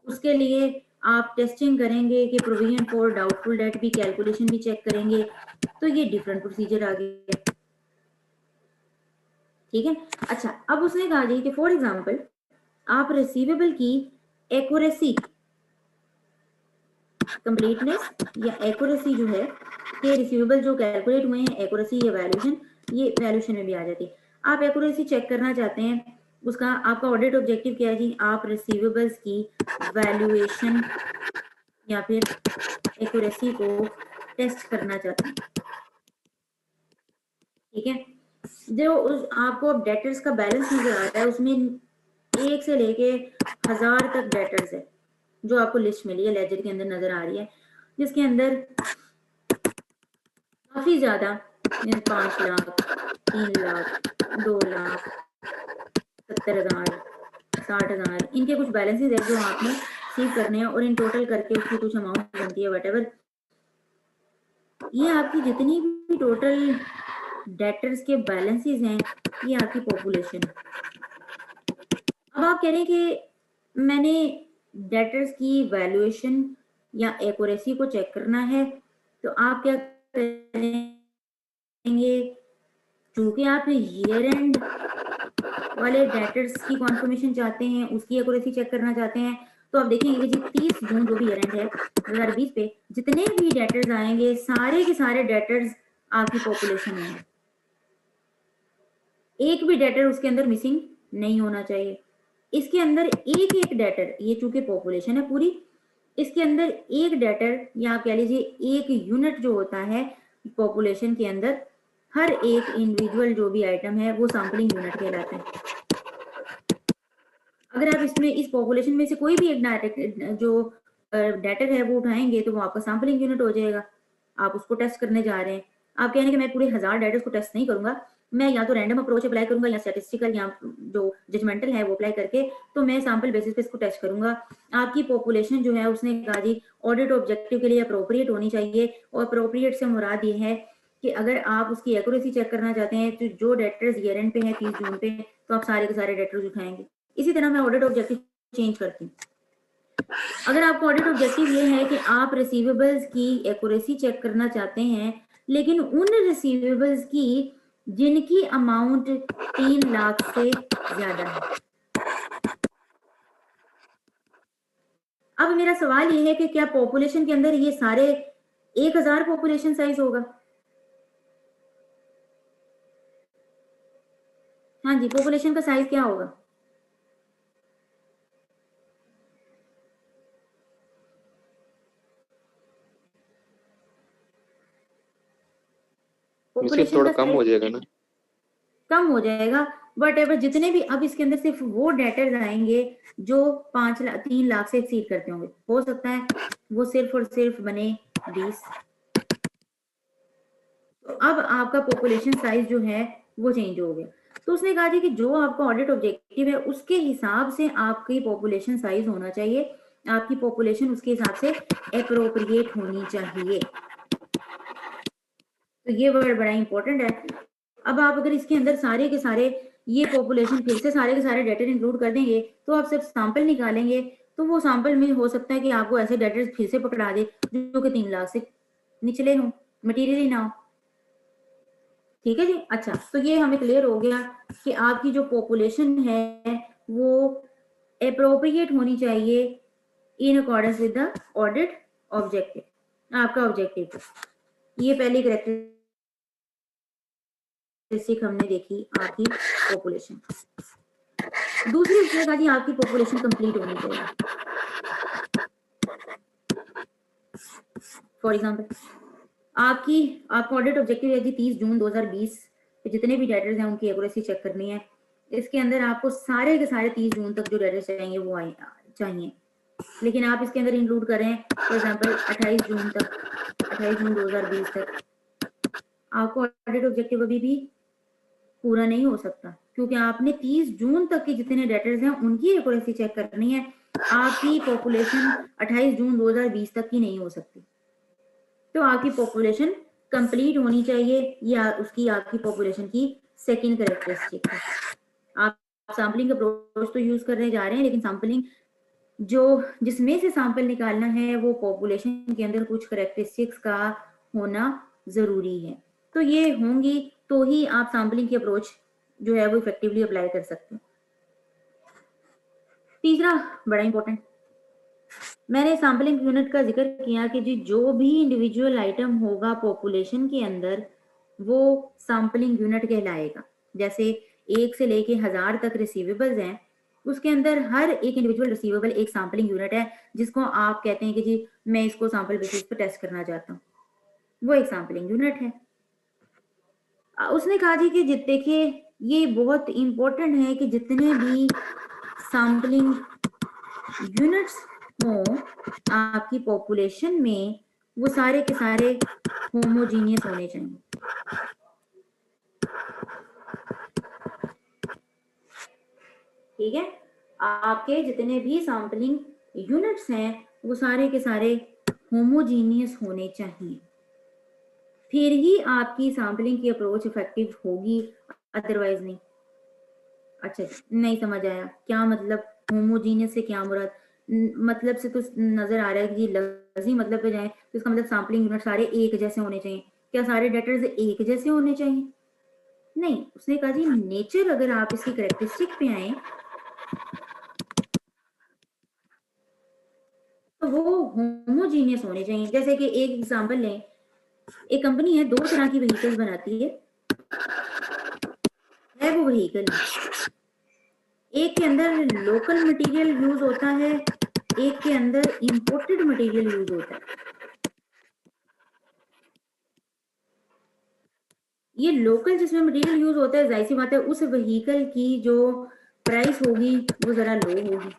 उसके लिए आप टेस्टिंग करेंगे कि प्रोविजन फॉर डाउटफुल डेट भी, कैलकुलेशन भी चेक करेंगे, तो ये डिफरेंट प्रोसीजर आ गए। ठीक है, अच्छा अब उसने कहा जी कि फॉर एग्जांपल आप रिसीवेबल की एक्यूरेसी, कंप्लीटनेस या एक्यूरेसी जो है कि रिसीवेबल जो कैलकुलेट हुए हैं, एक्यूरेसी या वैल्यूएशन, ये वैल्यूएशन में भी आ जाती है। आप एक्यूरेसी चेक करना चाहते हैं, उसका आपका ऑडिट ऑब्जेक्टिव क्या है जी? आप रिसीवेबल्स की वैल्यूएशन या फिर एक्यूरेसी को टेस्ट करना चाहते हैं। ठीक है, जो आपको अब डेटर्स का बैलेंस नजर आ रहा है उसमें 1 से लेके 1000 तक डेटर्स है जो आपको लिस्ट मिली है, लेजर के अंदर नजर आ रही है, जिसके अंदर काफी ज्यादा 5 लाख, 3 लाख, 2 लाख, 70,000, 60,000 इनके कुछ बैलेंसेस है जो आपने सीव करने हैं और इन टोटल करके उसकी कुछ अमाउंट बनती है वटेवर। ये आपकी जितनी भी टोटल डेटर्स के बैलेंसेस हैं ये आपकी पॉपुलेशन है। अब आप कह रहे हैं कि मैंने डेटर्स की वैल्यूएशन या एक्यूरेसी को चेक करना है, तो आप क्या करेंगे? चूंकि आप ईयर एंड वाले डेटर्स की कॉन्फर्मेशन चाहते हैं, उसकी एक्यूरेसी चेक करना चाहते हैं, तो आप देखेंगे कि जी 30 जून जो भी ईयर एंड है 2020 पे जितने भी डेटर्स आएंगे सारे के सारे डेटर्स आपकी पॉपुलेशन में है। एक भी डेटर उसके अंदर मिसिंग नहीं होना चाहिए। इसके अंदर एक एक डेटर, ये चूंकि पॉपुलेशन है पूरी, इसके अंदर एक डेटर या कह लीजिए एक यूनिट जो होता है पॉपुलेशन के अंदर, हर एक इंडिविजुअल जो भी आइटम है वो सैंपलिंग यूनिट कहलाता है। अगर आप इसमें इस पॉपुलेशन में से कोई भी एक जो डेटर है वो उठाएंगे तो वो आपका सैंपलिंग यूनिट हो जाएगा। आप उसको टेस्ट करने जा रहे हैं, आप कह रहे हैं कि मैं पूरे 1000 डेटर्स को टेस्ट नहीं करूंगा, मैं या तो रैंडम अप्रोच अप्लाई करूंगा या स्टैटिस्टिकल या जो जजमेंटल है वो अप्लाई करके तो मैं सैंपल बेसिस पे इसको टेस्ट करूंगा। आपकी पॉपुलेशन जो है उसने कहा जी ऑडिट ऑब्जेक्टिव के लिए अप्रोप्रिएट होनी चाहिए, और अप्रोप्रिएट से मुराद ये है कि अगर आप उसकी एक्यूरेसी चेक करना चाहते हैं तो जो डेटर्स ईयर एंड पे है 30 जून पे, तो आप सारे के सारे डेटर्स उठाएंगे। इसी तरह मैं ऑडिट ऑब्जेक्टिव चेंज करती हूँ। अगर आपको ऑडिट ऑब्जेक्टिव ये है कि आप रिसीवेबल्स की एक्यूरेसी चेक करना चाहते हैं, लेकिन उन रिसीवेबल्स की जिनकी अमाउंट 3 लाख से ज्यादा है। अब मेरा सवाल ये है कि क्या पॉपुलेशन के अंदर ये सारे 1000 पॉपुलेशन साइज होगा? हाँ जी, पॉपुलेशन का साइज क्या होगा? इससे पॉपुलेशन थोड़ा का कम हो साइज जाएगा ना। कम हो जाएगा, बट एवर जितने भी, अब इसके अंदर सिर्फ वो डेटर्स आएंगे जो 3 लाख से एक्सीड करते होंगे, हो सकता है वो सिर्फ और सिर्फ बने 20। तो अब आपका पॉपुलेशन साइज जो है वो चेंज हो गया। तो उसने कहा जी कि जो आपका ऑडिट ऑब्जेक्टिव है उसके हिसाब से आपकी पॉपुलेशन साइज होना चाहिए, आपकी पॉपुलेशन उसके हिसाब से एप्रोप्रिएट होनी चाहिए। तो ये वर्ड बड़ा इंपॉर्टेंट है। अब आप अगर इसके अंदर सारे के सारे ये पॉपुलेशन फिर से सारे के सारे डेटा इंक्लूड कर देंगे, तो आप सिर्फ सैंपल निकालेंगे, तो वो सैंपल में हो सकता है कि आपको ऐसे डेटा फिर से पकड़ा दे जो कि 3 लाख से निचले हों, मटीरियल ही ना हो। ठीक है जी। अच्छा, तो ये हमें क्लियर हो गया कि आपकी जो पॉपुलेशन है वो एप्रोप्रिएट होनी चाहिए in accordance with the audit objective. आपका ऑब्जेक्टिव ये पहली कैरेक्टरिस्टिक हमने देखी आपकी पॉपुलेशन। दूसरी उसने कहा कि आपकी पॉपुलेशन कंप्लीट होनी चाहिए। फॉर एग्जांपल आपका ऑडिट ऑब्जेक्टिव है जी 30 जून 2020 पे जितने भी डेटर्स हैं उनकी एक्यूरेसी चेक करनी है। इसके अंदर आपको सारे के सारे 30 जून तक जो डेटर्स चाहिए वो चाहिए, लेकिन आप इसके अंदर इंक्लूड करें फॉर एग्जांपल 28 जून तक, 28 जून 2020 तक, आपको ऑडिट ऑब्जेक्टिव अभी भी पूरा नहीं हो सकता, क्योंकि आपने 30 जून तक के जितने डेटर्स हैं उनकी एक्यूरेसी चेक करनी है। आपकी पॉपुलेशन 28 जून 2020 तक की नहीं हो सकती। तो आपकी पॉपुलेशन कंप्लीट होनी चाहिए, या उसकी आपकी पॉपुलेशन की सेकंड कैरेक्टरिस्टिक है। आप सैम्पलिंग अप्रोच तो यूज करने जा रहे हैं, लेकिन सैम्पलिंग जो जिसमें से सैंपल निकालना है वो पॉपुलेशन के अंदर कुछ कैरेक्टरिस्टिक्स का होना जरूरी है। तो ये होंगी तो ही आप सैम्पलिंग की अप्रोच जो है वो इफेक्टिवली अप्लाई कर सकते हैं। तीसरा बड़ा इंपॉर्टेंट, मैंने सैम्पलिंग यूनिट का जिक्र किया कि जी जो भी इंडिविजुअल आइटम होगा पॉपुलेशन के अंदर वो सैम्पलिंग यूनिट कहलाएगा। जैसे 1 से लेके 1000 तक रिसीवेबल्स हैं, उसके अंदर हर एक इंडिविजुअल रिसीवेबल एक सैम्पलिंग यूनिट है, जिसको आप कहते हैं कि जी मैं इसको सैंपल बेसिस पर टेस्ट करना चाहता हूँ, वो एक सैम्पलिंग यूनिट है। उसने कहा जी कि देखिए ये बहुत इंपॉर्टेंट है कि जितने भी सैम्पलिंग यूनिट्स हो आपकी पॉपुलेशन में वो सारे के सारे होमोजीनियस होने चाहिए। ठीक है, आपके जितने भी सैम्पलिंग यूनिट्स हैं वो सारे के सारे होमोजीनियस होने चाहिए, फिर ही आपकी सैम्पलिंग की अप्रोच इफेक्टिव होगी, अदरवाइज नहीं। अच्छा, नहीं समझ आया क्या मतलब होमोजीनियस से क्या मुराद? मतलब से तो नजर आ रहा है कि लफ्जी मतलब पे जाए तो इसका मतलब सैम्पलिंग यूनिट सारे एक जैसे होने चाहिए। क्या सारे डेटर्स एक जैसे होने चाहिए? नहीं, उसने कहा जी नेचर, अगर आप इसकी कैरेक्टरिस्टिक पे आए तो वो होमोजीनियस होने चाहिए। जैसे कि एक एग्जांपल लें, एक कंपनी है 2 तरह की व्हीकल्स बनाती है वो व्हीकल, एक के अंदर लोकल मटेरियल यूज होता है, एक के अंदर इंपोर्टेड मटेरियल यूज होता है। ये लोकल जिसमें मटेरियल यूज होता है, जाहिर सी बात है उस व्हीकल की जो प्राइस होगी वो जरा लो होगी।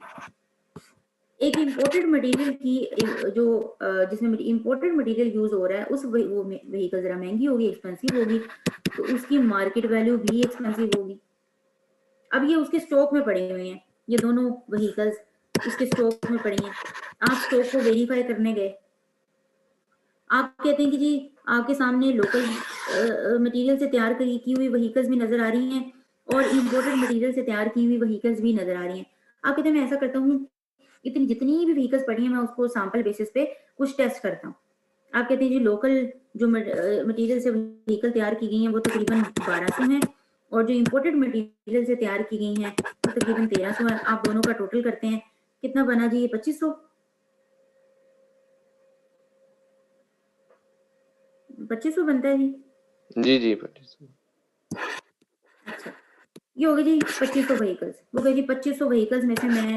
एक इंपोर्टेड मटेरियल की जो जिसमें इंपोर्टेड मटेरियल यूज हो रहा है उस वो व्हीकल जरा महंगी होगी, एक्सपेंसिव होगी, तो उसकी मार्केट वैल्यू भी एक्सपेंसिव होगी। अब ये उसके स्टॉक में पड़े हुए हैं, ये दोनों व्हीकल्स उसके स्टॉक में पड़ी हैं। आप स्टॉक को वेरीफाई करने गए, आप कहते हैं कि जी आपके सामने लोकल मटेरियल से तैयार की हुई व्हीकल्स भी नजर आ रही हैं और इंपोर्टेड मटेरियल से तैयार की हुई व्हीकल्स भी नजर आ रही हैं। आप कहते हैं मैं ऐसा करता हूँ, इतनी जितनी भी व्हीकल्स पड़ी हैं मैं उसको सैंपल बेसिस पे कुछ टेस्ट करता हूँ। आप कहते हैं जी लोकल जो मटेरियल से व्हीकल तैयार की गई हैं वो तकरीबन 1200 हैं और जो इंपोर्टेड मटेरियल से तैयार की गई हैं वो तकरीबन 1300 है। आप दोनों का टोटल करते हैं, कितना बना जी? ये 2500 बनता है जी। जी जी 2500। अच्छा, ये हो गई जी 2500 व्हीकल्स। वो गई जी 2500 व्हीकल्स में से मैं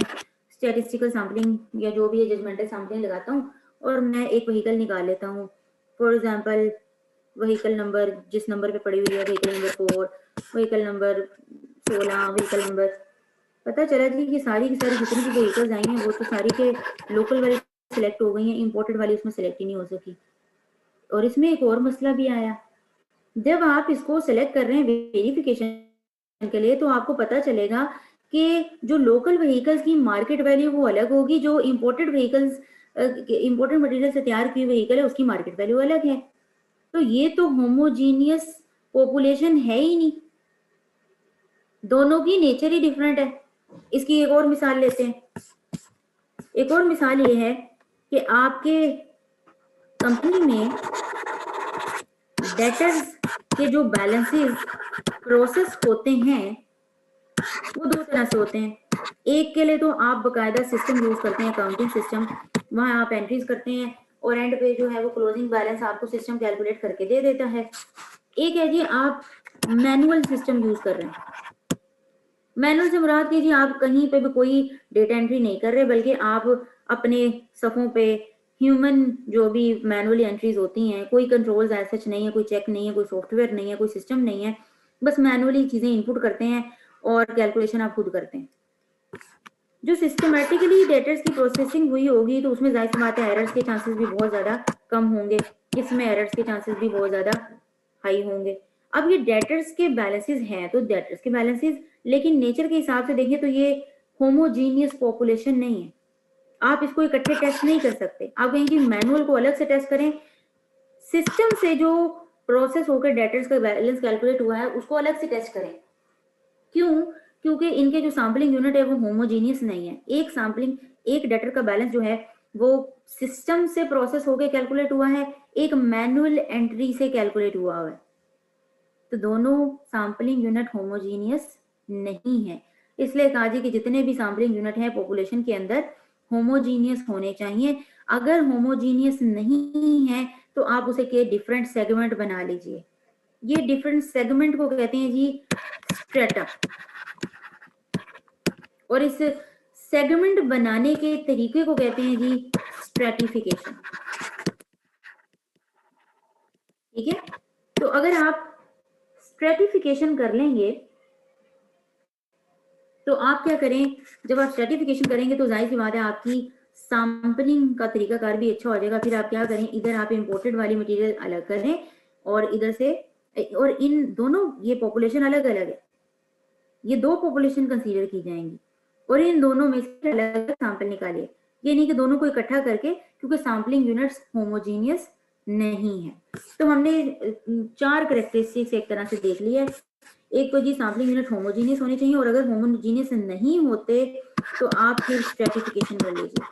स्टैटिस्टिकल सैम्पलिंग या जो भी है जजमेंटल सैम्पलिंग लगाता हूँ और मैं एक व्हीकल निकाल लेता हूँ। फॉर एग्जांपल व्हीकल नंबर जिस नंबर पे पड़ी हुई है, vehicle number 4, vehicle number 16, vehicle number, पता चला जी कि सारी की सारी जितनी भी व्हीकल्स आई हैं वो तो सारी के लोकल वाली सिलेक्ट हो गई हैं, इंपोर्टेड वाली उसमें सिलेक्ट ही नहीं हो सकी। और इसमें एक और मसला भी आया, जब आप इसको सेलेक्ट कर रहे हैं वेरिफिकेशन के लिए तो आपको पता चलेगा कि जो लोकल व्हीकल्स की मार्केट वैल्यू वो अलग होगी, जो इंपोर्टेड व्हीकल्स इंपोर्टेड मटेरियल से तैयार की व्हीकल है उसकी मार्केट वैल्यू अलग है। तो ये तो होमोजीनियस पॉपुलेशन है ही नहीं, दोनों की नेचर ही डिफरेंट है। इसकी एक और मिसाल लेते हैं। एक और मिसाल ये है कि आपके कंपनी में डेटर्स के जो बैलेंसेस प्रोसेस होते हैं वो दो तरह से होते हैं। एक के लिए तो आप बकायदा सिस्टम यूज करते हैं, अकाउंटिंग सिस्टम, वहां आप एंट्रीज करते हैं और एंड पे जो है वो क्लोजिंग बैलेंस आपको सिस्टम कैलकुलेट करके दे देता है। एक है जी आप मैनुअल सिस्टम यूज कर रहे हैं। मैनुअल से मुराद कीजिए आप कहीं पे भी कोई डेटा एंट्री नहीं कर रहे, बल्कि आप अपने सफ़ों पे ह्यूमन जो भी मैनुअली एंट्रीज होती हैं, कोई कंट्रोल्स ऐसा सच नहीं है, कोई चेक नहीं है, कोई सॉफ्टवेयर नहीं है, कोई सिस्टम नहीं है, बस मैनुअली चीजें इनपुट करते हैं और कैलकुलेशन आप खुद करते हैं। जो सिस्टमेटिकली डेटर्स की प्रोसेसिंग हुई होगी तो उसमें जाहिर सी बात है एरर्स के चांसेस भी बहुत ज्यादा कम होंगे, इसमें एरर्स के चांसेस भी बहुत ज्यादा हाई होंगे। अब ये डेटर्स के बैलेंसेस हैं तो डेटर्स के बैलेंसेस, लेकिन नेचर के हिसाब से देखें तो ये होमोजीनियस पॉपुलेशन नहीं है। आप इसको इकट्ठे टेस्ट नहीं कर सकते। आप कहें कि मैनुअल को अलग से टेस्ट करें, सिस्टम से जो प्रोसेस होकर डेटर्स का बैलेंस कैलकुलेट हुआ है उसको अलग से टेस्ट करें। क्यों? क्योंकि इनके जो सैंपलिंग यूनिट है वो होमोजीनियस नहीं है। एक सैंपलिंग, एक डेटर का बैलेंस जो है वो सिस्टम से प्रोसेस होकर कैलकुलेट हुआ है, एक मैनुअल एंट्री से कैलकुलेट हुआ है। तो दोनों सैंपलिंग यूनिट होमोजीनियस नहीं है। इसलिए कहा जी कि जितने भी सैंपलिंग यूनिट हैं पॉपुलेशन के अंदर होमोजीनियस होने चाहिए। अगर होमोजीनियस नहीं है तो आप उसे के डिफरेंट सेगमेंट बना लीजिए। ये डिफरेंट सेगमेंट को कहते हैं जी स्ट्रेटा, और इस सेगमेंट बनाने के तरीके को कहते हैं जी स्ट्रेटिफिकेशन। ठीक है, तो अगर आप स्ट्रेटिफिकेशन कर लेंगे तो आप क्या करें, जब आप स्ट्रेटिफिकेशन करेंगे तो जाहिर सी बात है आपकी सैंपलिंग का तरीकाकार भी अच्छा हो जाएगा। फिर आप क्या करें, इधर आप इंपोर्टेड वाली मटेरियल अलग करें और इधर से, और इन दोनों ये पॉपुलेशन अलग अलग है, ये दो पॉपुलेशन कंसीडर की जाएंगी और इन दोनों में से अलग अलग सैंपल निकालिए। ये नहीं कि दोनों को इकट्ठा करके, क्योंकि सैंपलिंग यूनिट्स होमोजीनियस नहीं है। तो हमने 4 कैरेक्टरिस्टिक्स एक तरह से देख लिया है। एक तो जी सैंपलिंग यूनिट होमोजीनियस होने चाहिए, और अगर होमोजीनियस नहीं होते तो आप फिर स्ट्रेटिफिकेशन कर लीजिए।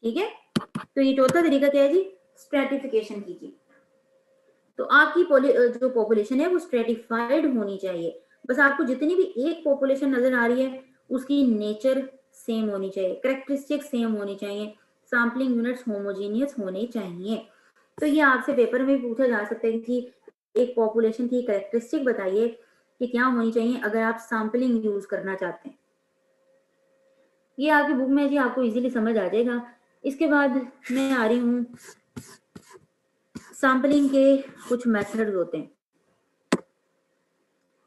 ठीक है, तो ये चौथा तरीका क्या है जी, स्ट्रेटिफिकेशन कीजिए। तो आपकी जो पॉपुलेशन है वो स्ट्रेटिफाइड होनी चाहिए। बस आपको जितनी भी एक पॉपुलेशन नजर आ रही है उसकी नेचर सेम होनी चाहिए, कैरेक्टरिस्टिक सेम होनी चाहिए, सैंपलिंग यूनिट्स होमोजीनियस होने चाहिए। तो ये आपसे पेपर में पूछा जा सकता है कि एक पॉपुलेशन की कैरेक्टरिस्टिक बताइए कि क्या होनी चाहिए अगर आप सैंपलिंग यूज करना चाहते हैं। ये आपकी बुक में जी आपको इजीली समझ आ जाएगा। इसके बाद मैं आ रही हूँ, सैंपलिंग के कुछ मेथड्स होते हैं।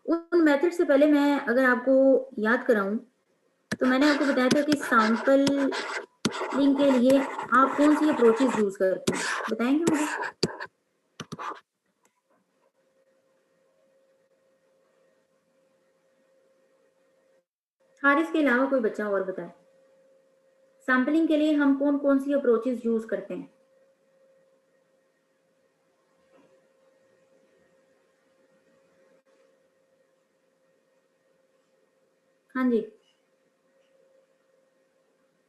उन मेथड से पहले मैं अगर आपको याद कराऊं तो मैंने आपको बताया था कि सैंपलिंग के लिए आप कौन सी अप्रोचेस यूज करते हैं, बताएंगे मुझे? हारिस के अलावा कोई बच्चा और बताए, सैंपलिंग के लिए हम कौन कौन सी अप्रोचेस यूज करते हैं? हाँ जी,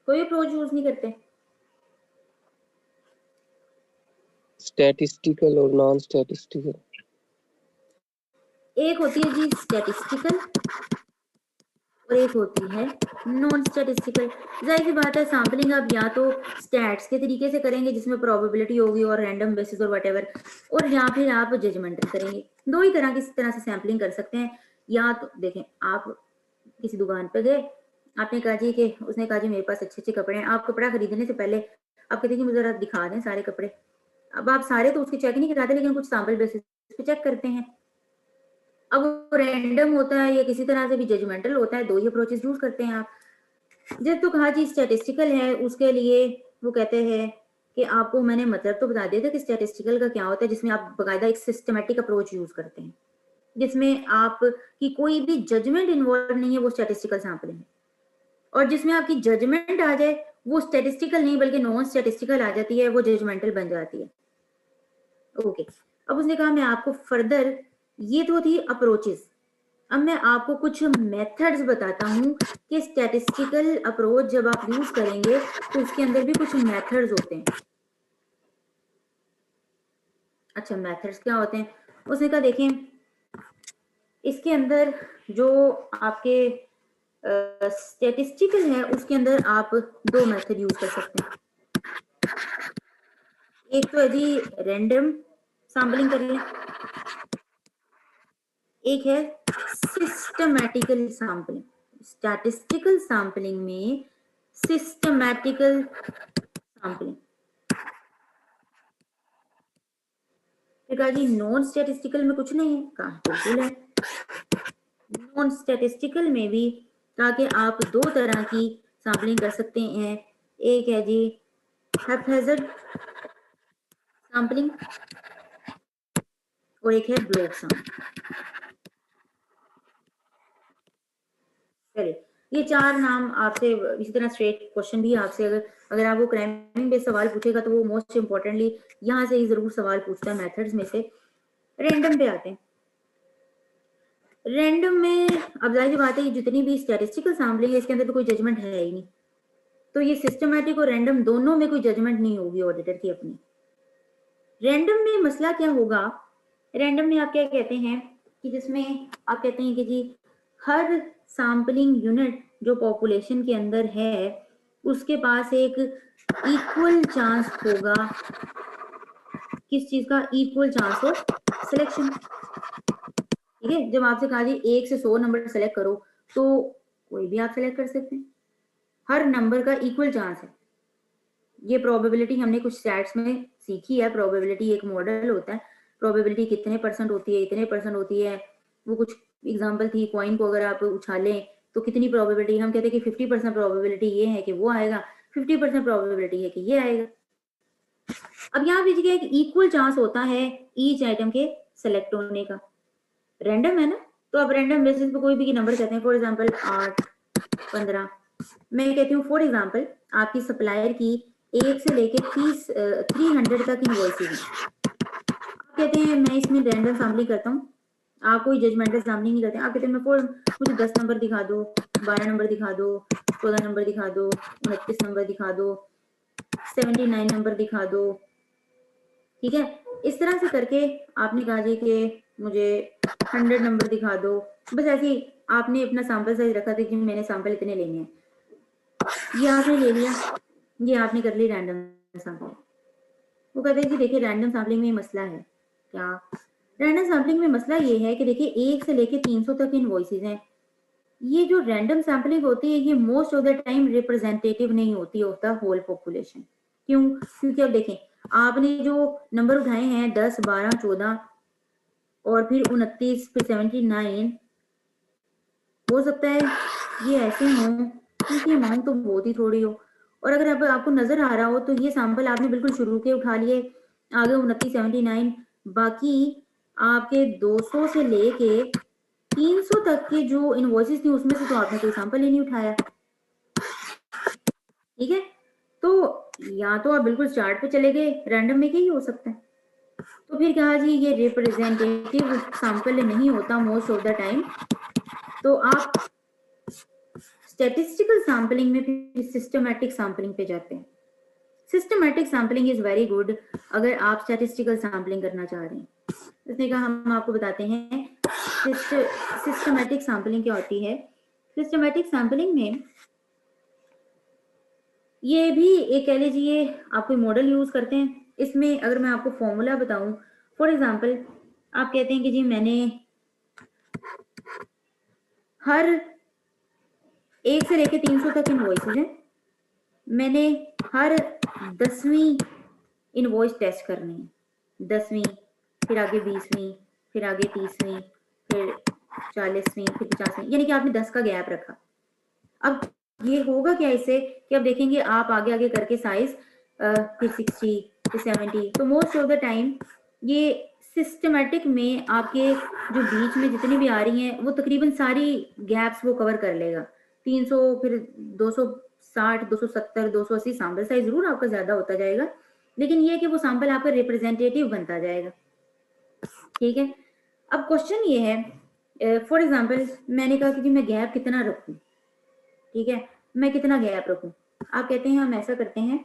कोई अप्रोच यूज नहीं करते? स्टैटिस्टिकल और नॉन स्टैटिस्टिकल। एक होती है जी स्टैटिस्टिकल और एक होती है नॉन स्टैटिस्टिकल। जाहिर सी बात है सैंपलिंग आप या तो स्टैट्स के तरीके से करेंगे जिसमें प्रोबेबिलिटी होगी और रैंडम बेसिस और व्हाटएवर, और या फिर आप जजमेंटल करेंगे। दो ही तरह से सैंपलिंग कर सकते हैं। या तो देखें, आप किसी दुकान पे गए, आपने कहा जी कि उसने कहा जी मेरे पास अच्छे अच्छे कपड़े हैं। आप कपड़ा खरीदने से पहले आप कहते हैं कि मुझे जरा दिखा दें सारे कपड़े। अब आप सारे तो उसके चेक नहीं कराते, लेकिन कुछ सैंपल बेसिस पे चेक करते हैं। अब वो रैंडम होता है या किसी तरह से भी जजमेंटल होता है, दो ही अप्रोचेस यूज करते हैं आप। जब तो कहा जी स्टैटिस्टिकल है, उसके लिए वो कहते हैं कि आपको मैंने मतलब तो बता दिया था कि स्टैटिस्टिकल का क्या होता है, जिसमें आप बाकायदा एक सिस्टमेटिक अप्रोच यूज करते हैं, जिसमें आप की कोई भी जजमेंट इन्वॉल्व नहीं है, वो स्टैटिस्टिकल सैंपलिंग है। और जिसमें आपकी जजमेंट आ जाए वो स्टैटिस्टिकल नहीं बल्कि नॉन स्टैटिस्टिकल आ जाती है, वो जजमेंटल बन जाती है। ओके, अब उसने कहा मैं आपको फर्दर, ये तो थी अप्रोचेस, अब मैं आपको कुछ मेथड्स बताता हूँ कि स्टैटिस्टिकल अप्रोच जब आप यूज करेंगे तो उसके अंदर भी कुछ मेथड्स होते हैं। अच्छा, मेथड्स क्या होते हैं? उसने कहा देखें, इसके अंदर जो आपके स्टैटिस्टिकल है उसके अंदर आप दो मेथड यूज कर सकते हैं। एक तो है जी रैंडम सैंपलिंग कर लें, एक है सिस्टमैटिकल सैंपलिंग। स्टैटिस्टिकल सैंपलिंग में सिस्टमैटिकल सैंपलिंग। कहा जी नॉन स्टैटिस्टिकल में कुछ नहीं है, कहा बिल्कुल है। नॉन स्टैटिस्टिकल में भी कहा कि आप दो तरह की सैंपलिंग कर सकते हैं, एक है जी हैप्पैज़ार्ड सैंपलिंग और एक है ब्लॉक सैंपलिंग। चलिए, ये चार नाम आपसे, इसी तरह स्ट्रेट क्वेश्चन भी आपसे अगर आप वो क्राइमिंग बेस्ड सवाल पूछेगा तो वो मोस्ट इंपॉर्टेंटली यहाँ से ही जरूर सवाल पूछता है मेथड्स में से। रैंडम पे आते हैं। रैंडम में अब जाहिर बात है, जितनी भी स्टैटिस्टिकल सैंपलिंग है इसके अंदर तो कोई जजमेंट है ही नहीं, तो ये सिस्टमैटिक और रैंडम दोनों में कोई जजमेंट नहीं होगी ऑडिटर की अपनी। रैंडम में मसला क्या होगा? रैंडम में आप क्या कहते हैं कि जिसमें आप कहते हैं कि जी हर सैंपलिंग यूनिट जो पॉपुलेशन के अंदर है उसके पास एक इक्वल चांस होगा, किस चीज का? Equal chance of selection. ठीक है, जब आपसे कहा जी 1 से 100 नंबर सेलेक्ट करो तो कोई भी आप सेलेक्ट कर सकते हैं, हर नंबर का इक्वल चांस है। ये प्रोबेबिलिटी हमने कुछ स्टैट्स में सीखी है, प्रोबेबिलिटी एक मॉडल होता है, प्रोबेबिलिटी कितने परसेंट होती है, इतने परसेंट होती है। वो कुछ एग्जांपल थी, कॉइन को अगर आप उछालें तो कितनी प्रोबेबिलिटी, हम कहते हैं कि 50% प्रोबेबिलिटी ये है कि वो आएगा, 50% प्रोबेबिलिटी है कि ये आएगा। अब यहाँ पे एक इक्वल चांस होता है ईच आइटम के सेलेक्ट होने का। रैंडम है ना, तो आप रैंडम बेसिस पे कोई भी नंबर कहते हैं, फॉर एग्जांपल 8, 15। मैं कहती हूँ फॉर एग्जांपल आपकी सप्लायर की 1 से लेके 300 तक इनवॉइसेस हैं। आप कहते हैं मैं इसमें रैंडम सैंपलिंग करता हूँ, आप कोई जजमेंटल सैंपलिंग नहीं करते, आप कहते हैं मुझे 10 नंबर दिखा दो, 12 नंबर दिखा दो, 14 नंबर दिखा दो, 29 नंबर दिखा दो, 79 नंबर दिखा दो। ठीक है, इस तरह से करके आपने कहा जी कि मुझे 100 नंबर दिखा दो, बस ऐसे ही आपने अपना सैंपल साइज रखा था कि मैंने सैंपल इतने लेने हैं, ये आपने ले लिया, ये आपने कर ली रैंडम सैंपलिंग। वो कहते हैं कि देखिए रैंडम सैंपलिंग में मसला है क्या? रैंडम सैंपलिंग में मसला ये है कि देखिए 1 से लेके 300 तक इनवॉइसेस हैं। ये जो रैंडम सैंपलिंग होती है ये most of the time representative नहीं होती ऑफ द होल पॉपुलेशन। क्यों? क्योंकि अब देखें आपने जो नंबर उठाए हैं 10, 12, 14 और फिर 29, फिर 79, हो सकता है ये ऐसे हों क्योंकि अमाउंट तो बहुत ही थोड़ी हो, और अगर अब आपको नजर आ रहा हो तो ये सैंपल आपने बिल्कुल शुरू के उठा लिए, आगे 29, 79, बाकी आपके 200 से लेके 300 तक के जो इनवॉइसेस थी उसमें से तो आपने कोई सैंपल ही नहीं उठाया। ठीक है, तो या तो आप बिल्कुल स्टार्ट पे चले गए, रैंडम में ही हो सकता है। तो फिर कहा जी ये रिप्रेजेंटेटिव सैंपल नहीं होता मोस्ट ऑफ द टाइम, तो आप स्टैटिस्टिकल सैंपलिंग में फिर सिस्टमैटिक सैंपलिंग पे जाते हैं। Systematic sampling is very good अगर आप स्टैटिस्टिकल सैंपलिंग करना चाह रहे हैं। इसने कहा हम आपको बताते हैं सिस्टमैटिक सैंपलिंग क्या होती है। सिस्टमैटिक सैंपलिंग में ये भी एक कह लीजिए आप कोई मॉडल यूज करते हैं। इसमें अगर मैं आपको फॉर्मूला बताऊं, फॉर एग्जांपल आप कहते हैं कि जी मैंने हर 1 से लेके 300 तक इनवॉइसेस हैं, मैंने हर 10वीं इनवॉइस टेस्ट करनी है, 10वीं, फिर आगे 20वीं, फिर आगे 30वीं, फिर 40वीं, फिर 50वीं, यानी कि आपने 10 का गैप रखा। अब ये होगा क्या इससे कि अब देखेंगे आप आगे आगे करके साइज फिर 60 फिर 70, तो मोस्ट ऑफ द टाइम ये सिस्टमेटिक में आपके जो बीच में जितनी भी आ रही हैं वो तकरीबन सारी गैप्स वो कवर कर लेगा। 300, फिर 260, 270, 280 सैंपल साइज जरूर आपका ज्यादा होता जाएगा, लेकिन ये कि वो सैंपल आपका रिप्रेजेंटेटिव बनता जाएगा। ठीक है, अब क्वेश्चन ये है, फॉर एग्जांपल मैंने कहा कि जी मैं गैप कितना रखूं, ठीक है, मैं कितना गैप रखूं। आप कहते हैं हम ऐसा करते हैं,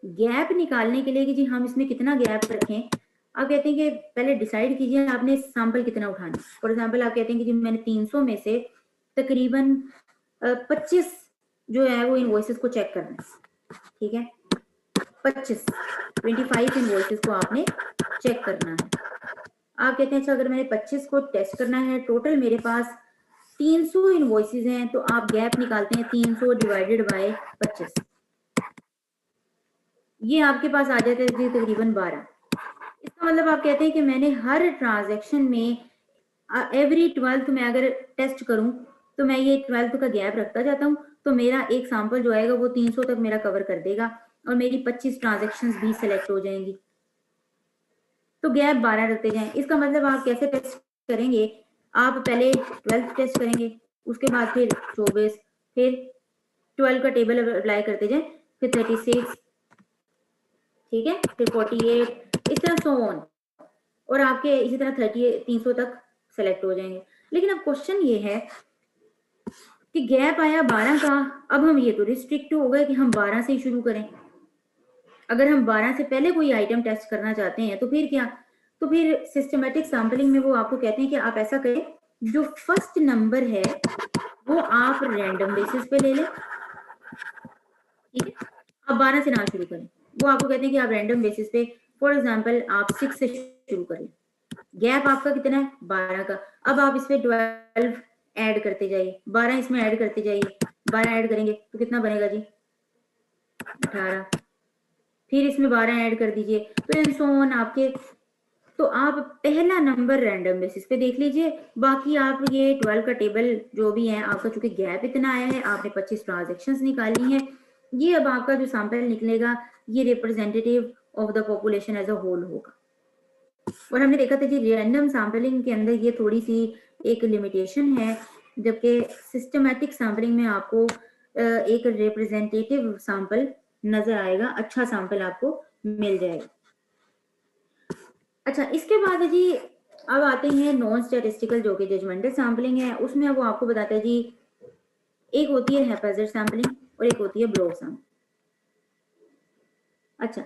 गैप निकालने के लिए कि जी हम इसमें कितना गैप रखें, आप कहते हैं कि पहले डिसाइड कीजिए आपने सैंपल कितना उठाना। फॉर एग्जांपल आप कहते हैं कि जी मैंने 300 में से तकरीबन 25 जो है वो इनवॉइसेस को चेक करना है। ठीक है, 25 इनवॉइसेस को आपने चेक करना है। आप कहते हैं अच्छा अगर मैंने 25 को टेस्ट करना है, टोटल मेरे पास 300 इनवॉइसेस हैं, तो आप गैप निकालते हैं 300 डिवाइडेड बाय 25, ये आपके पास आ जाता है जी तकरीबन 12। इसका मतलब आप कहते हैं कि मैंने हर ट्रांजैक्शन में एवरी 12th में अगर टेस्ट करूं तो मैं ये 12th का गैप रखता जाता हूं, तो मेरा एक सैंपल जो आएगा वो 300 तक मेरा कवर कर देगा और मेरी 25 ट्रांजैक्शंस भी सिलेक्ट हो जाएंगी। तो गैप 12 रखते जाएं। इसका मतलब आप कैसे टेस्ट करेंगे, आप पहले 12th टेस्ट करेंगे, उसके बाद फिर 24, फिर 12 का टेबल अप्लाई करते जाएं, फिर 36, ठीक है, फिर 48, इस तरह सो ऑन, और आपके इसी तरह 300 तक सेलेक्ट हो जाएंगे। लेकिन अब क्वेश्चन ये है कि गैप आया 12 का, अब हम ये तो रिस्ट्रिक्ट हो गए कि हम 12 से ही शुरू करें। अगर हम 12 से पहले कोई आइटम टेस्ट करना चाहते हैं तो फिर क्या, तो फिर सिस्टमेटिक सैम्पलिंग में वो आपको कहते हैं कि आप ऐसा करें, जो फर्स्ट नंबर है वो आप रैंडम बेसिस पे ले लें। ठीक है, आप 12 से ना शुरू करें, वो आपको कहते हैं कि आप रैंडम बेसिस पे, फॉर एग्जांपल आप 6 से शुरू करें, गैप आपका कितना है 12 का, अब आप इसमें 12 ऐड करते जाइए, 12 इसमें ऐड करते जाइए, 12 ऐड करेंगे तो कितना बनेगा जी 18, फिर इसमें 12 ऐड कर दीजिए, तो एंड सो ऑन आपके। तो आप पहला नंबर रैंडम बेसिस पे देख लीजिए, बाकी आप ये 12 का टेबल जो भी है आपका, चूंकि गैप इतना आया है, आपने 25 ट्रांजेक्शन्स निकाली हैं, ये अब आपका जो सैंपल निकलेगा ये representative of the population as a whole होगा। और हमने देखा था कि रैंडम सैम्पलिंग के अंदर ये थोड़ी सी एक लिमिटेशन है, जबकि सिस्टमैटिक सैम्पलिंग में आपको एक रिप्रेजेंटेटिव सैंपल नजर आएगा, अच्छा सैंपल आपको मिल जाएगा। अच्छा, इसके बाद है जी, अब आते हैं नॉन स्टैटिस्टिकल जो कि जजमेंटल सैम्पलिंग है, उसमें वो आपको बताता है जी, एक होती है हैप्पैजार्ड सैम्पलिंग और एक होती है ब्लॉक सैम्पलिंग। अच्छा,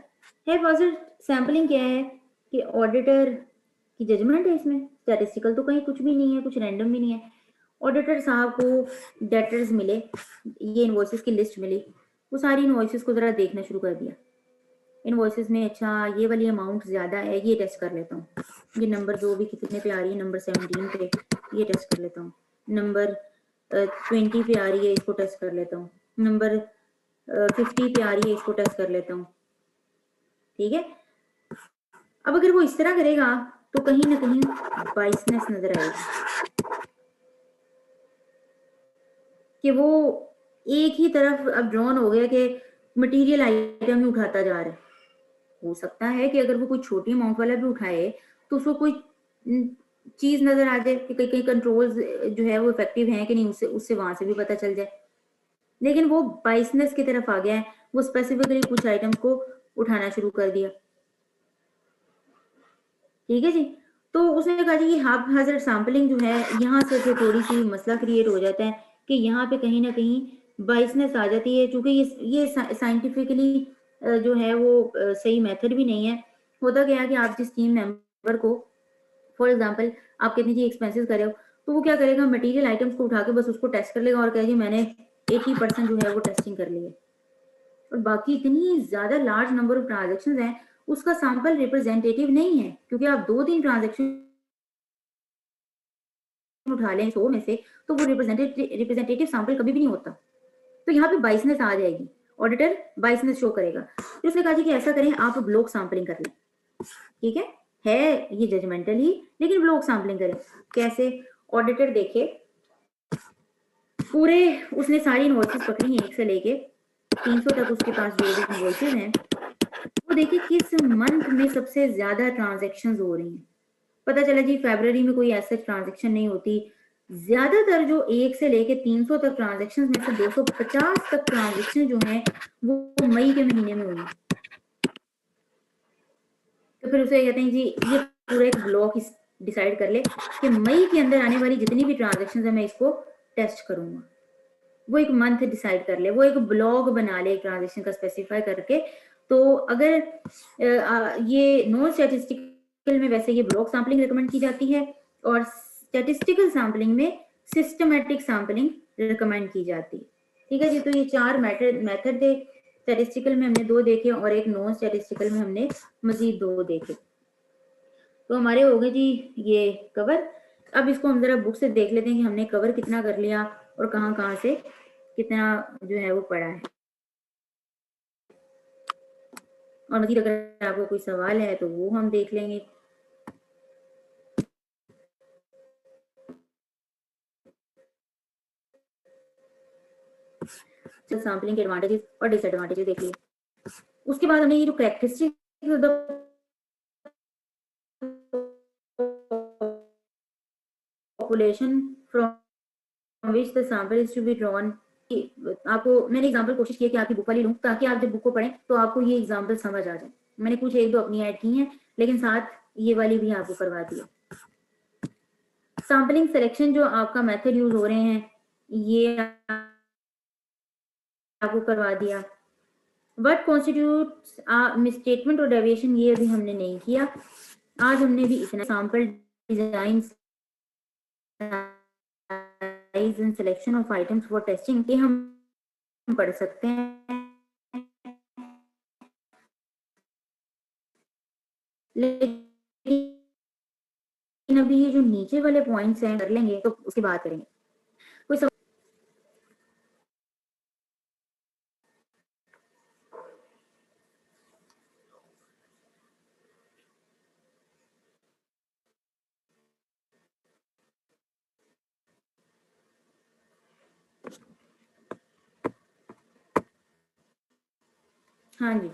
हैप्पैजार्ड सैम्पलिंग क्या है कि ऑडिटर की जजमेंट है, इसमें स्टैटिस्टिकल तो कहीं कुछ भी नहीं है, कुछ रैंडम भी नहीं है। ऑडिटर साहब को डेटर्स मिले, ये इनवॉइसेस की लिस्ट मिली, वो सारी इनवॉइसेस को जरा देखना शुरू कर दिया। इनवॉइसेस में अच्छा ये वाली अमाउंट ज्यादा है, ये टेस्ट कर लेता हूँ, ये नंबर जो भी कितने पे आ रही है, नंबर 17 पे, ये टेस्ट कर लेता हूँ, नंबर 20 पे आ रही है, इसको टेस्ट कर लेता हूँ, नंबर 50 पे आ रही है, इसको टेस्ट कर लेता हूँ। ठीक है, अब अगर वो इस तरह करेगा तो कहीं ना कहीं बाइसनेस नजर आएगी, कि वो एक ही तरफ अब ड्रॉन हो गया कि मटेरियल आइटम ही उठाता जा रहा है। हो सकता है कि अगर वो कोई छोटी अमाउंट वाला भी उठाए तो उसको कोई चीज नजर आ जाए कि कहीं कहीं कंट्रोल्स जो है वो इफेक्टिव हैं कि नहीं, उससे उससे वहां से भी पता चल जाए। लेकिन वो बाइसनेस की तरफ आ गया है, वो स्पेसिफिकली कुछ आइटम्स को उठाना शुरू कर दिया। ठीक है जी, तो उसने कहा जी हाजर सैम्पलिंग जो है, यहाँ से जो थोड़ी सी मसला क्रिएट हो जाता है कि यहाँ पे कहीं ना कहीं बाइसनेस आ जाती है, क्योंकि ये साइंटिफिकली जो है वो सही मेथड भी नहीं है। होता क्या है कि आप जिस टीम मेंबर को, फॉर एग्जांपल आप कितनी जी एक्सपेंसेस कर रहे हो, तो वो क्या करेगा, मटेरियल आइटम्स को उठा के बस उसको टेस्ट कर लेगा और कहेगा जी मैंने 80% जो है वो टेस्टिंग कर ली है, और बाकी इतनी ज्यादा लार्ज नंबर ऑफ ट्रांजेक्शन हैं, उसका सैंपल रिप्रेजेंटेटिव नहीं है, क्योंकि आप 2-3 ट्रांजेक्शन उठा लें 100 में से, तो वो रिप्रेजेंटेटिव सैंपल कभी भी नहीं होता। तो यहाँ पे बाइसनेस आ जाएगी, ऑडिटर बाइसनेस शो करेगा। तो उसने कहा जी कि ऐसा करें, आप ब्लॉक सैंपलिंग कर लें। ठीक है ये जजमेंटल ही, लेकिन ब्लॉक सैंपलिंग करें। कैसे? ऑडिटर देखे पूरे, उसने सारी इनवॉइसेस पकड़ी हैं 1 से लेके 300 तक, उसके पास जो भी इनवॉइसेस हैं, वो देखिए किस मंथ में सबसे ज्यादा ट्रांजैक्शंस हो रही हैं। पता चला जी फरवरी में कोई ऐसा ट्रांजैक्शन नहीं होती, ज्यादातर जो 1 से लेके 300 तक ट्रांजैक्शन में से 250 तक ट्रांजैक्शन जो हैं वो मई के महीने में हुई। तो फिर उसे कहते हैं जी ये पूरा एक ब्लॉक डिसाइड कर ले कि मई के अंदर आने वाली जितनी भी ट्रांजैक्शन है मैं इसको टेस्ट करूंगा। वो एक मंथ डिसाइड कर ले, वो एक ब्लॉग बना ले ट्रांजैक्शन का स्पेसिफाई करके। तो अगर ये नॉन स्टैटिस्टिकल में वैसे ये ब्लॉक सैंपलिंग रिकमेंड की जाती है, और स्टैटिस्टिकल सैंपलिंग में सिस्टमैटिक सैंपलिंग रिकमेंड की जाती है। ठीक है जी, तो ये 4 मेथड थे। स्टैटिस्टिकल में हमने 2 देखे और एक नॉन स्टैटिस्टिकल में हमने मजीद 2 देखे। तो हमारे हो गए जी ये कवर। अब इसको हम जरा बुक से देख लेते हैं कि हमने कवर कितना कर लिया और कहाँ से कितना जो है वो पड़ा है। और मजीद अगर आपको कोई सवाल है तो वो हम देख लेंगे। सैंपलिंग के एडवांटेजेस और डिसएडवांटेजेस देख लिए। उसके बाद हमने ये जो characteristics population from which the sample is to be drawn, आपको मैंने एग्जांपल कोशिश की कि आपकी बुक वाली लूं ताकि आप जब बुक को पढ़ें तो आपको ये एग्जांपल समझ आ जाए। मैंने कुछ 1-2 अपनी ऐड की हैं, लेकिन साथ ये वाली भी आपको करवा दी है। सैंपलिंग सिलेक्शन जो आपका मेथड यूज हो रहे हैं ये आपको करवा दिया। व्हाट कॉन्स्टिट्यूट्स मिसस्टेटमेंट और डेविएशन ये अभी हमने नहीं किया। आज हमने भी इतना sample design size and selection of items for testing के हम पढ़ सकते हैं, लेकिन अभी ये जो नीचे वाले पॉइंट्स हैं कर लेंगे तो उसके बाद करेंगे। कोई सब... हाँ जी,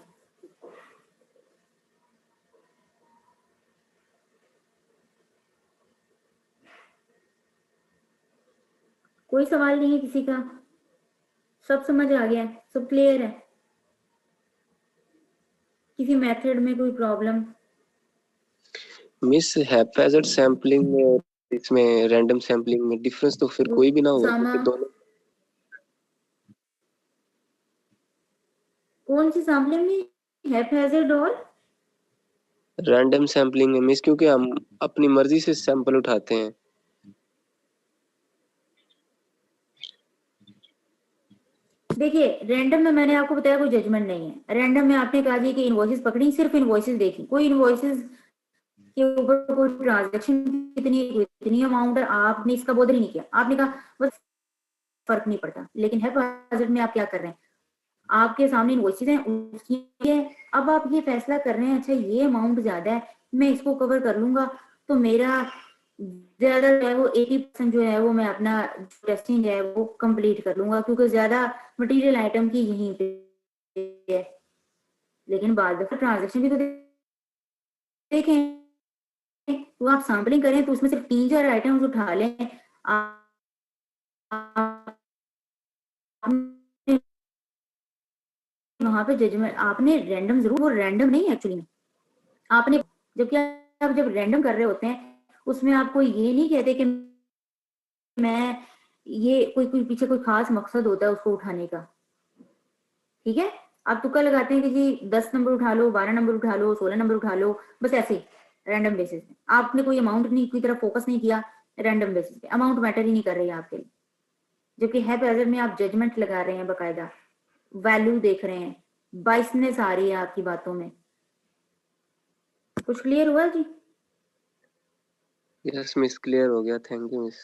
कोई सवाल नहीं है किसी का? सब समझ आ गया है, सब क्लियर है? किसी मेथड में कोई प्रॉब्लम? मिस हैप्पैजार्ड सैंपलिंग में और इसमें रैंडम सैंपलिंग में डिफरेंस तो फिर कोई भी ना हो, क्योंकि दोनों कौन सी सैंपलिंग में हैप्पैजार्ड और रैंडम सैंपलिंग में मिस, क्योंकि हम अपनी मर्जी से सैंपल उठाते हैं। देखिए रैंडम में मैंने आपको बताया कोई जजमेंट नहीं है। रैंडम में आपने कहा कि इनवॉइसेस पकड़ी, सिर्फ इनवॉइसेस देखी, कोई इनवॉइसेस के ऊपर कोई ट्रांजैक्शन कितनी अमाउंट है आपने इसका बोधर ही नहीं किया। आपने कहा बस फर्क नहीं पड़ता। लेकिन हैप्पैजार्ड में आप क्या कर रहे हैं, आपके सामने इनवॉइसेस हैं, उसकी है, अब आप ये फैसला कर रहे हैं अच्छा ये अमाउंट ज्यादा है मैं इसको कवर कर लूंगा तो मेरा ज्यादा जो है वो 80% जो है वो मैं अपना टेस्टिंग है वो कंप्लीट कर लूंगा क्योंकि ज्यादा मटेरियल आइटम की यहीं पे है। लेकिन बाद दफा ट्रांजेक्शन भी तो देखें, तो आप सैंपलिंग करें तो उसमें सिर्फ 3-4 आइटम्स उठा लें। वहां पे जजमेंट आपने रैंडम जरूर, वो रैंडम नहीं एक्चुअली में आपने, जबकि आप जब रैंडम कर रहे होते हैं उसमें आपको ये नहीं कहते कि मैं ये कोई पीछे कोई खास मकसद होता है उसको उठाने का। ठीक है, आप तुक्का लगाते हैं कि जी 10 नंबर उठा लो, 12 नंबर उठा लो, 16 नंबर उठा लो, बस ऐसे ही रैंडम बेसिस पे। आपने कोई अमाउंट नहीं की तरफ फोकस नहीं किया, रैंडम बेसिस पे अमाउंट मैटर ही नहीं कर रही है आपके लिए। जबकि हैप्पैजार्ड में आप जजमेंट लगा रहे हैं, बकायदा वैल्यू देख रहे हैं, बाइसनेस आ रही है आपकी बातों में। कुछ क्लियर हुआ जी? यस मिस, क्लियर हो गया, थैंक यू मिस।